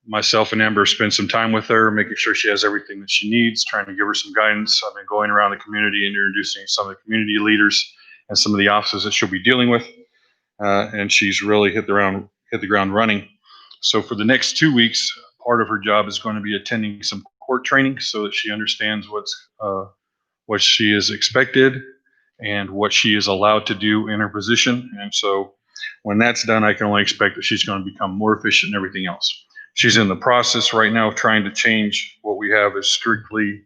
Myself and Amber spent some time with her, making sure she has everything that she needs, trying to give her some guidance. I've been going around the community and introducing some of the community leaders and some of the offices that she'll be dealing with, and she's really hit the ground running. So for the next 2 weeks, part of her job is going to be attending some court training so that she understands what she is expected and what she is allowed to do in her position. And so when that's done, I can only expect that she's going to become more efficient in everything else. She's in the process right now of trying to change what we have as strictly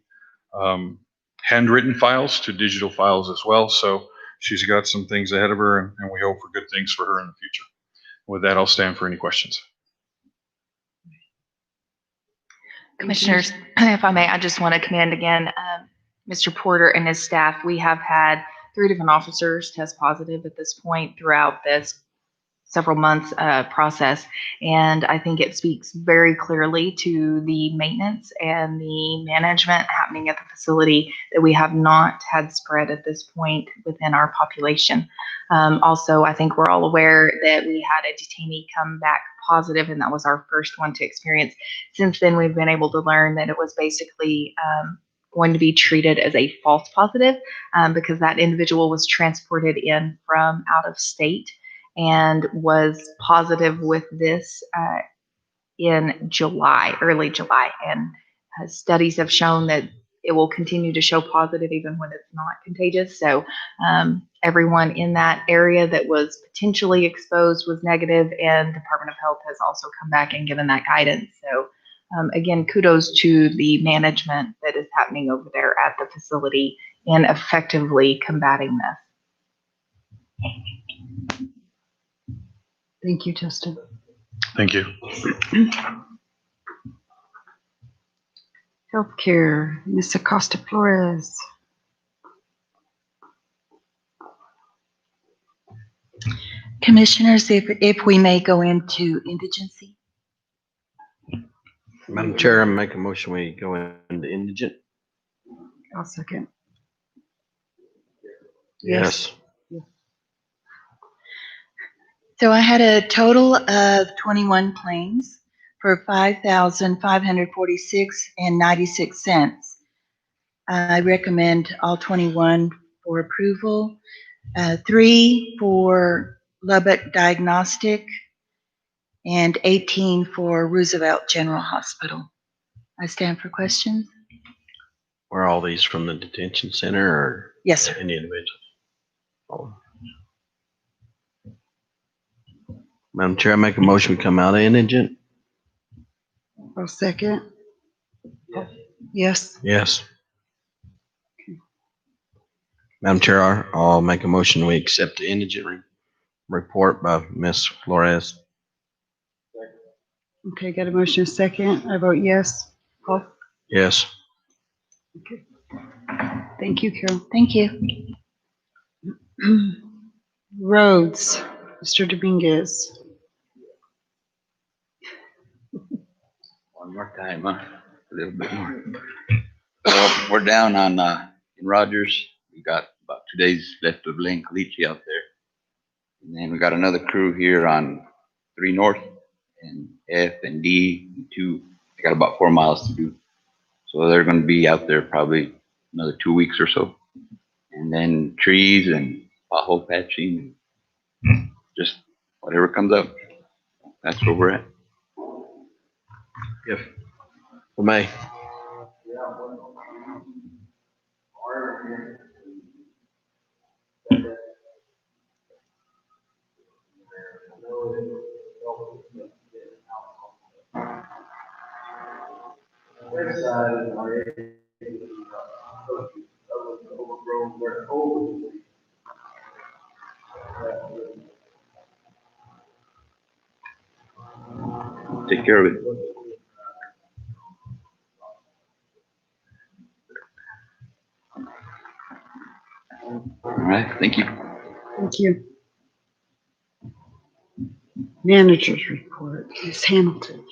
handwritten files to digital files as well. So she's got some things ahead of her, and we hope for good things for her in the future. With that, I'll stand for any questions. Commissioners, if I may, I just want to commend again Mr. Porter and his staff. We have had 3 different officers test positive at this point throughout this several months process, and I think it speaks very clearly to the maintenance and the management happening at the facility that we have not had spread at this point within our population. Also, I think we're all aware that we had a detainee come back positive, and that was our first one to experience. Since then, we've been able to learn that it was basically going to be treated as a false positive because that individual was transported in from out of state and was positive with this in July, early July. And studies have shown that it will continue to show positive even when it's not contagious. So everyone in that area that was potentially exposed was negative, and Department of Health has also come back and given that guidance. So again, kudos to the management that is happening over there at the facility in effectively combating this. Thank you, Justin. Thank you. Healthcare, Ms. Acosta Flores. Commissioners, if we may go into indigency. Madam Chair, I make a motion we go into indigent. I'll second. Yes. So I had a total of 21 claims for $5,546.96. I recommend all 21 for approval. 3 for Lubbock Diagnostic and 18 for Roosevelt General Hospital. I stand for questions. Were all these from the detention center or? Yes, sir. Any individuals? Oh. Madam Chair, I make a motion we come out of indigent. I'll second. Yes. Yes. Madam Chair, I'll make a motion we accept the indigent report by Ms. Flores. Okay, got a motion, a second. I vote yes. Paul? Yes. Okay. Thank you, Carol. Thank you. Roads, Mr. Dominguez. One more time, huh? A little bit more. We're down on, in Rogers. We got about 2 days left of laying caliche out there. And then we got another crew here on 3 North and F and D and 2. They got about 4 miles to do. So they're going to be out there probably another 2 weeks or so. And then trees and pothole patching, just whatever comes up. That's where we're at. If I may. Take care of it. All right, thank you. Thank you. Managers report, Ms. Hamilton.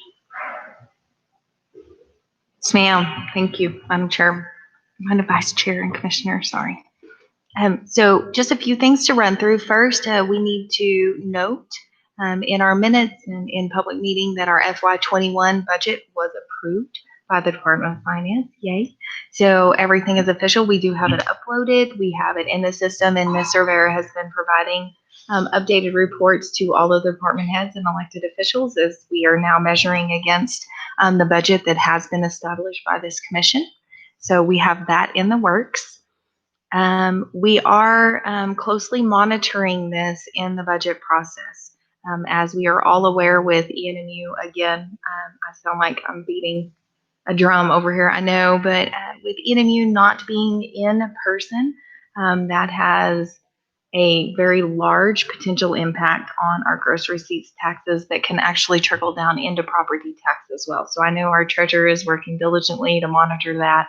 Yes, ma'am. Thank you, Madam Chair. Madam Vice Chair and Commissioner, sorry. So just a few things to run through. First, we need to note in our minutes and in public meeting that our FY21 budget was approved by the Department of Finance. Yay. So everything is official. We do have it uploaded. We have it in the system, and Ms. Cervera has been providing updated reports to all of the department heads and elected officials as we are now measuring against the budget that has been established by this commission. So we have that in the works. We are closely monitoring this in the budget process. As we are all aware with ENMU, again, I sound like I'm beating a drum over here, I know, but with ENMU not being in person, that has a very large potential impact on our gross receipts taxes that can actually trickle down into property tax as well. So I know our treasurer is working diligently to monitor that.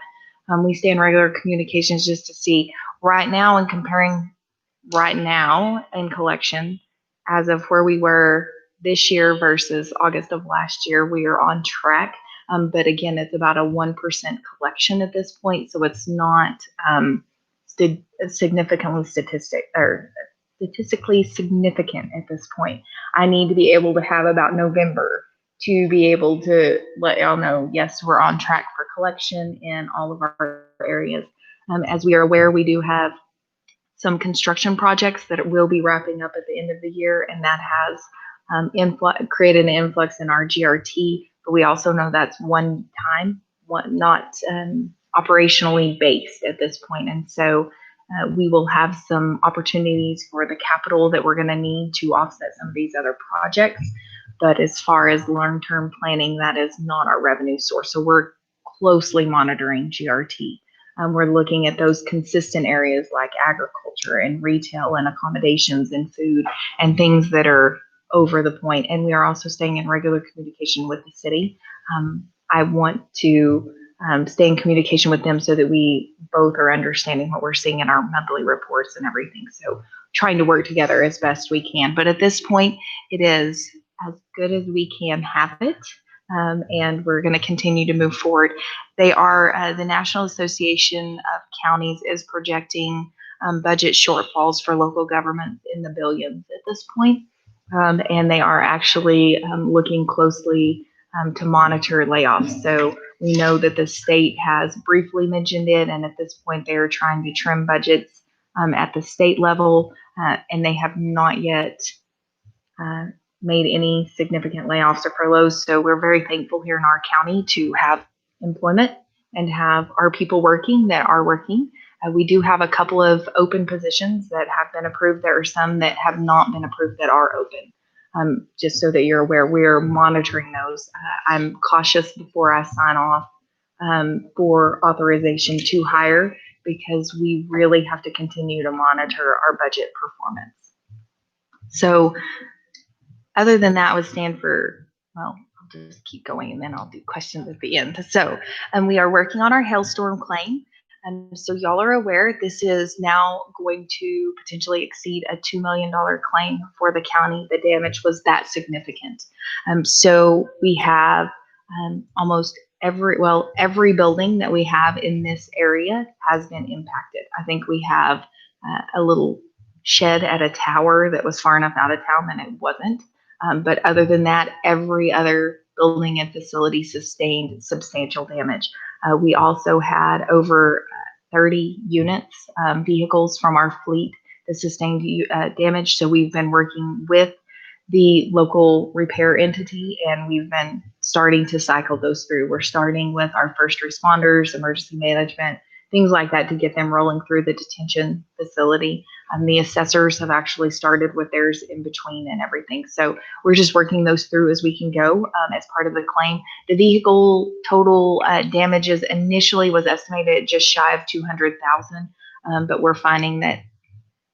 We stay in regular communications just to see right now and comparing right now in collection as of where we were this year versus August of last year, we are on track. But again, it's about a 1% collection at this point, so it's not statistically significant at this point. I need to be able to have about November to be able to let y'all know, yes, we're on track for collection in all of our areas. As we are aware, we do have some construction projects that will be wrapping up at the end of the year, and that has created an influx in our GRT. But we also know that's one time, not operationally based at this point, and so we will have some opportunities for the capital that we're going to need to offset some of these other projects. But as far as long-term planning, that is not our revenue source. So we're closely monitoring GRT. We're looking at those consistent areas like agriculture and retail and accommodations and food and things that are over the point. And we are also staying in regular communication with the city. I want to stay in communication with them so that we both are understanding what we're seeing in our monthly reports and everything. So trying to work together as best we can. But at this point, it is as good as we can have it. And we're going to continue to move forward. They are, the National Association of Counties is projecting budget shortfalls for local governments in the billions at this point. And they are actually looking closely to monitor layoffs. So we know that the state has briefly mentioned it, and at this point they are trying to trim budgets at the state level, and they have not yet made any significant layoffs or furloughs. So we're very thankful here in our county to have employment and have our people working that are working. We do have a couple of open positions that have been approved. There are some that have not been approved that are open. Just so that you're aware, we're monitoring those. I'm cautious before I sign off for authorization to hire because we really have to continue to monitor our budget performance. So other than that, I would stand for, well, I'll just keep going and then I'll do questions at the end. So we are working on our hailstorm claim. So y'all are aware this is now going to potentially exceed a $2 million claim for the county. The damage was that significant. So we have almost every building that we have in this area has been impacted. I think we have a little shed at a tower that was far enough out of town that it wasn't. But other than that, every other building and facility sustained substantial damage. We also had over 30 units, vehicles from our fleet that sustained damage. So we've been working with the local repair entity, and we've been starting to cycle those through. We're starting with our first responders, emergency management, things like that to get them rolling through the detention facility. The assessors have actually started with theirs in between and everything. So we're just working those through as we can go as part of the claim. The vehicle total damages initially was estimated at just shy of 200,000, but we're finding that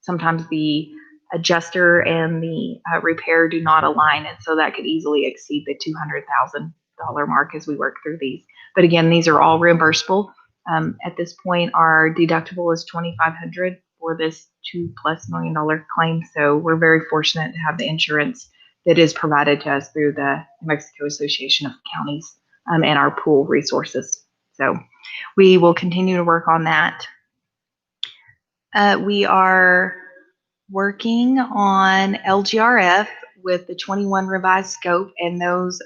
sometimes the adjuster and the repair do not align, and so that could easily exceed the $200,000 mark as we work through these. But again, these are all reimbursable. At this point, our deductible is $2,500 for this $2+ million claim. So we're very fortunate to have the insurance that is provided to us through the New Mexico Association of Counties and our pool resources. So we will continue to work on that. We are working on LGRF with the 21 revised scope, and those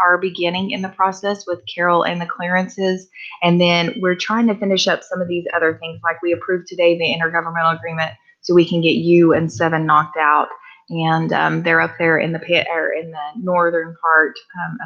are beginning in the process with Carol and the clearances. And then we're trying to finish up some of these other things, like we approved today the intergovernmental agreement, so we can get U and 7 knocked out. And they're up there in the pit, or in the northern part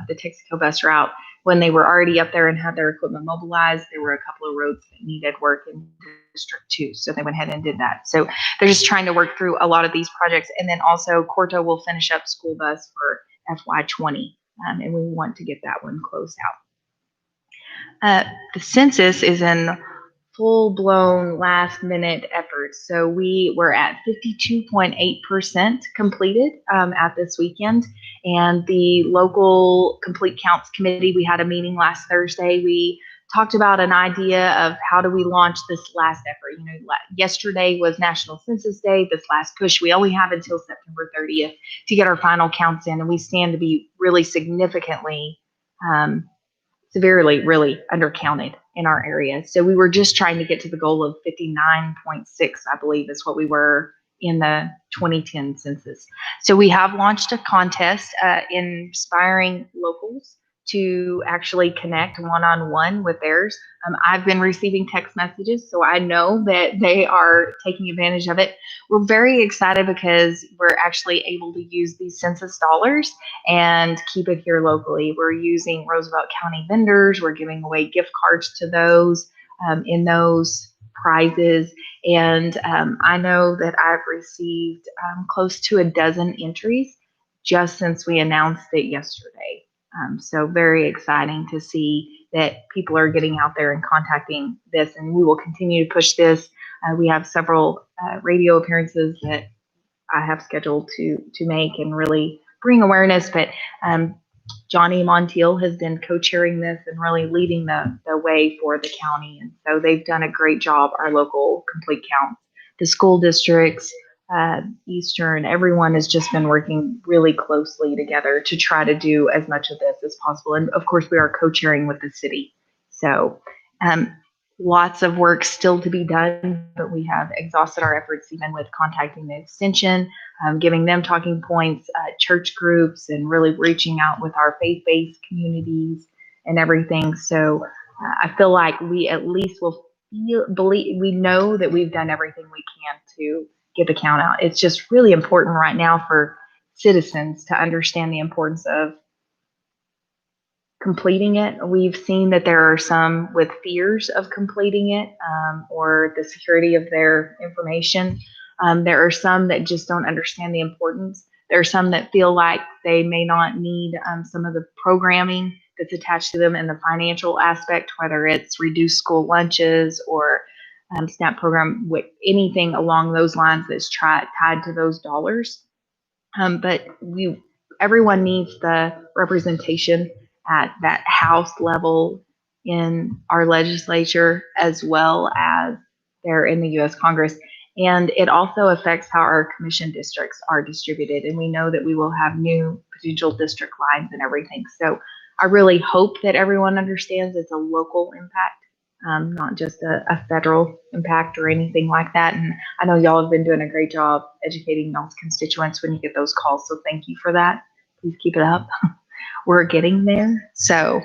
of the Texaco bus route. When they were already up there and had their equipment mobilized, there were a couple of roads that needed work in District 2, so they went ahead and did that. So they're just trying to work through a lot of these projects. And then also Corto will finish up school bus for FY20, and we want to get that one closed out. The census is in full-blown last-minute efforts. So we were at 52.8% completed at this weekend. And the local complete counts committee, we had a meeting last Thursday. We talked about an idea of how do we launch this last effort. You know, yesterday was National Census Day. This last push, we only have until September 30th to get our final counts in, and we stand to be really significantly severely really undercounted in our area. So we were just trying to get to the goal of 59.6, I believe is what we were in the 2010 census. So we have launched a contest inspiring locals to actually connect one-on-one with theirs. I've been receiving text messages, so I know that they are taking advantage of it. We're very excited because we're actually able to use these census dollars and keep it here locally. We're using Roosevelt County vendors. We're giving away gift cards to those in those prizes. And I know that I've received close to a dozen entries just since we announced it yesterday. So very exciting to see that people are getting out there and contacting this, and we will continue to push this. We have several radio appearances that I have scheduled to make and really bring awareness. But Johnny Montiel has been co-chairing this and really leading the way for the county. And so they've done a great job, our local complete counts. The school districts, Eastern, everyone has just been working really closely together to try to do as much of this as possible. And of course, we are co-chairing with the city. So lots of work still to be done, but we have exhausted our efforts even with contacting the extension, giving them talking points, church groups, and really reaching out with our faith-based communities and everything. So I feel like we at least will believe, we know that we've done everything we can to get the count out. It's just really important right now for citizens to understand the importance of completing it. We've seen that there are some with fears of completing it or the security of their information. There are some that just don't understand the importance. There are some that feel like they may not need some of the programming that's attached to them in the financial aspect, whether it's reduced school lunches or SNAP program, with anything along those lines that's tied to those dollars. But everyone needs the representation at that House level in our legislature, as well as there in the U.S. Congress. And it also affects how our commission districts are distributed. And we know that we will have new potential district lines and everything. So I really hope that everyone understands it's a local impact, not just a federal impact or anything like that. And I know y'all have been doing a great job educating y'all's constituents when you get those calls. So thank you for that. Please keep it up. We're getting there. So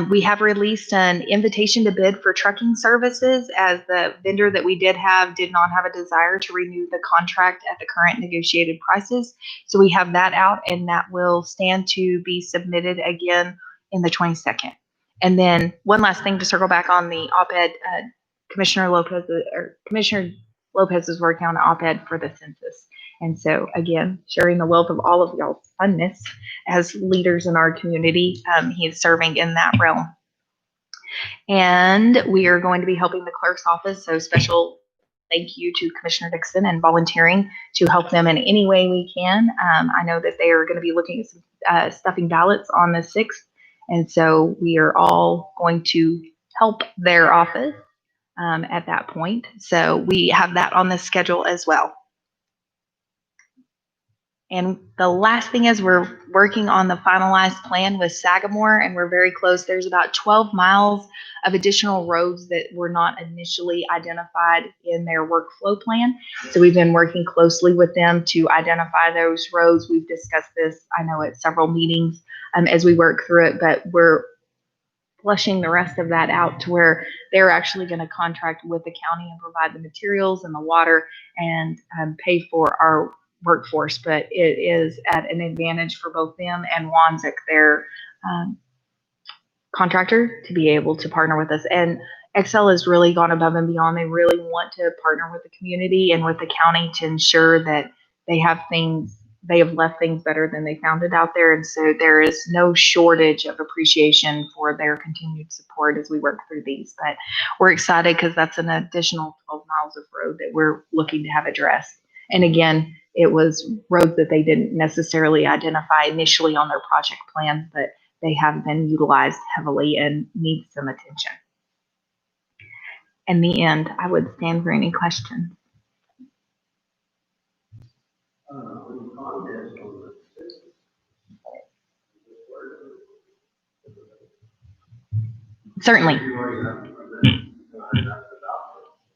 we have released an invitation to bid for trucking services, as the vendor that we did not have a desire to renew the contract at the current negotiated prices. So we have that out, and that will stand to be submitted again in the 22nd. And then one last thing to circle back on the op-ed, Commissioner Lopez is working on an op-ed for the census. And so again, sharing the wealth of all of y'all's funness as leaders in our community. He is serving in that realm. And we are going to be helping the clerk's office. So special thank you to Commissioner Dixon and volunteering to help them in any way we can. I know that they are going to be looking at some stuffing ballots on the 6th. And so we are all going to help their office at that point. So we have that on the schedule as well. And the last thing is we're working on the finalized plan with Sagamore, and we're very close. There's about 12 miles of additional roads that were not initially identified in their workflow plan. So we've been working closely with them to identify those roads. We've discussed this, I know, at several meetings as we work through it, but we're flushing the rest of that out to where they're actually going to contract with the county and provide the materials and the water and pay for our workforce. But it is at an advantage for both them and Wanzik, their contractor, to be able to partner with us. And Excel has really gone above and beyond. They really want to partner with the community and with the county to ensure that they have left things better than they found it out there. And so there is no shortage of appreciation for their continued support as we work through these. But we're excited because that's an additional 12 miles of road that we're looking to have addressed. And again, it was roads that they didn't necessarily identify initially on their project plans, but they have been utilized heavily and need some attention. In the end, I would stand for any questions. Certainly.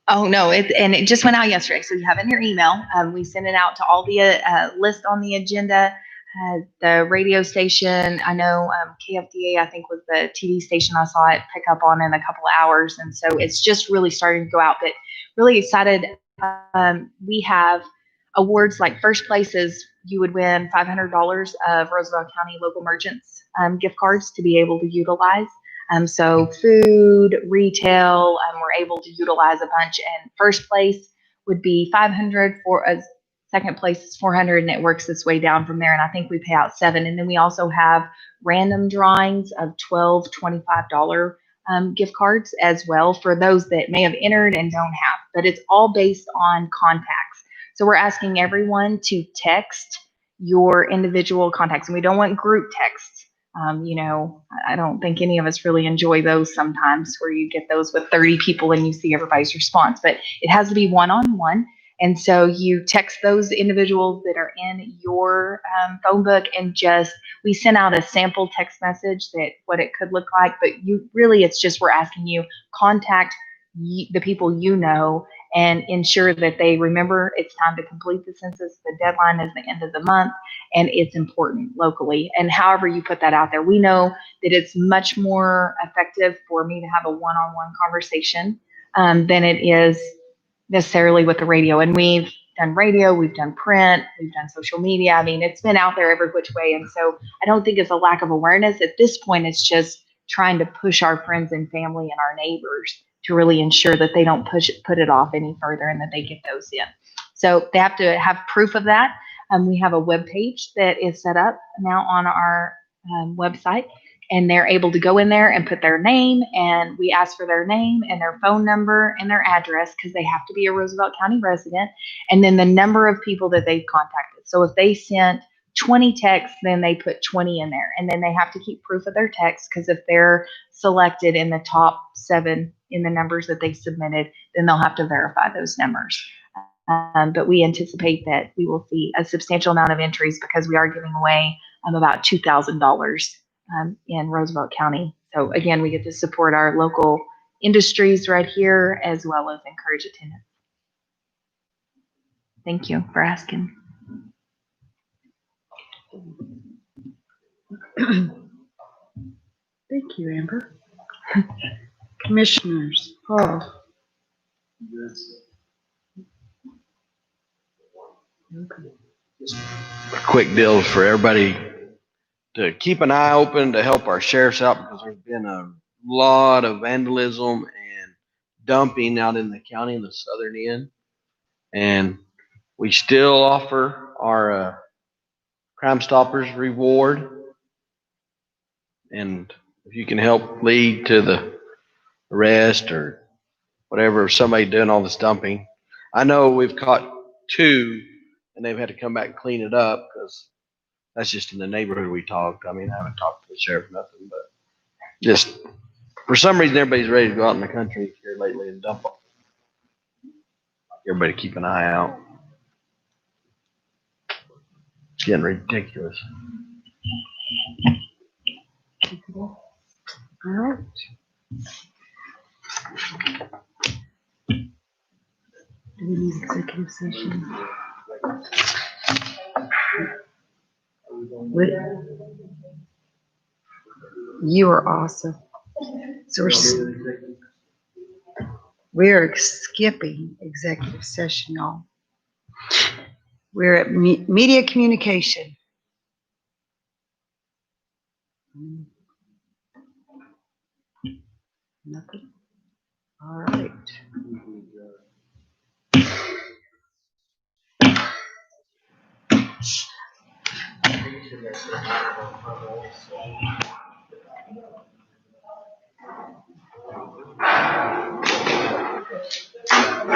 Oh, no, it just went out yesterday. So you have it in your email. We sent it out to all the list on the agenda. The radio station, I know KFDA, I think, was the TV station I saw it pick up on in a couple of hours. And so it's just really starting to go out, but really excited. We have awards like first place is you would win $500 of Roosevelt County local merchants gift cards to be able to utilize. So food, retail, we're able to utilize a bunch. And first place would be 500 for a second place is 400, and it works its way down from there. And I think we pay out $7. And then we also have random drawings of $12, $25 gift cards as well for those that may have entered and don't have. But it's all based on contacts. So we're asking everyone to text your individual contacts, and we don't want group texts. I don't think any of us really enjoy those sometimes where you get those with 30 people and you see everybody's response, but it has to be one-on-one. And so you text those individuals that are in your phone book, and we sent out a sample text message that what it could look like, but it's just, we're asking you contact the people you know and ensure that they remember it's time to complete the census. The deadline is the end of the month, and it's important locally. And however you put that out there, we know that it's much more effective for me to have a one-on-one conversation than it is necessarily with the radio. And we've done radio, we've done print, we've done social media. I mean, it's been out there every which way. And so I don't think it's a lack of awareness. At this point, it's just trying to push our friends and family and our neighbors to really ensure that they don't put it off any further and that they get those in. So they have to have proof of that. We have a web page that is set up now on our website, and they're able to go in there and put their name, and we ask for their name and their phone number and their address because they have to be a Roosevelt County resident, and then the number of people that they've contacted. So if they sent 20 texts, then they put 20 in there, and then they have to keep proof of their texts because if they're selected in the top 7 in the numbers that they submitted, then they'll have to verify those numbers. But we anticipate that we will see a substantial amount of entries because we are giving away about $2,000 in Roosevelt County. So again, we get to support our local industries right here as well as encourage attendance. Thank you for asking. Thank you, Amber. Commissioners, Paul. Quick deal for everybody to keep an eye open to help our sheriffs out because there's been a lot of vandalism and dumping out in the county in the southern end. And we still offer our Crime Stoppers reward. And if you can help lead to the arrest or whatever of somebody doing all this dumping. I know we've caught 2 and they've had to come back and clean it up because that's just in the neighborhood we talked. I mean, I haven't talked to the sheriff, nothing, but just for some reason, everybody's ready to go out in the country here lately and dump them. Everybody keep an eye out. getting ridiculous. All right. Do we need executive session? What? You are awesome. So we're skipping executive session, y'all. We're at media communication. Nothing. All right.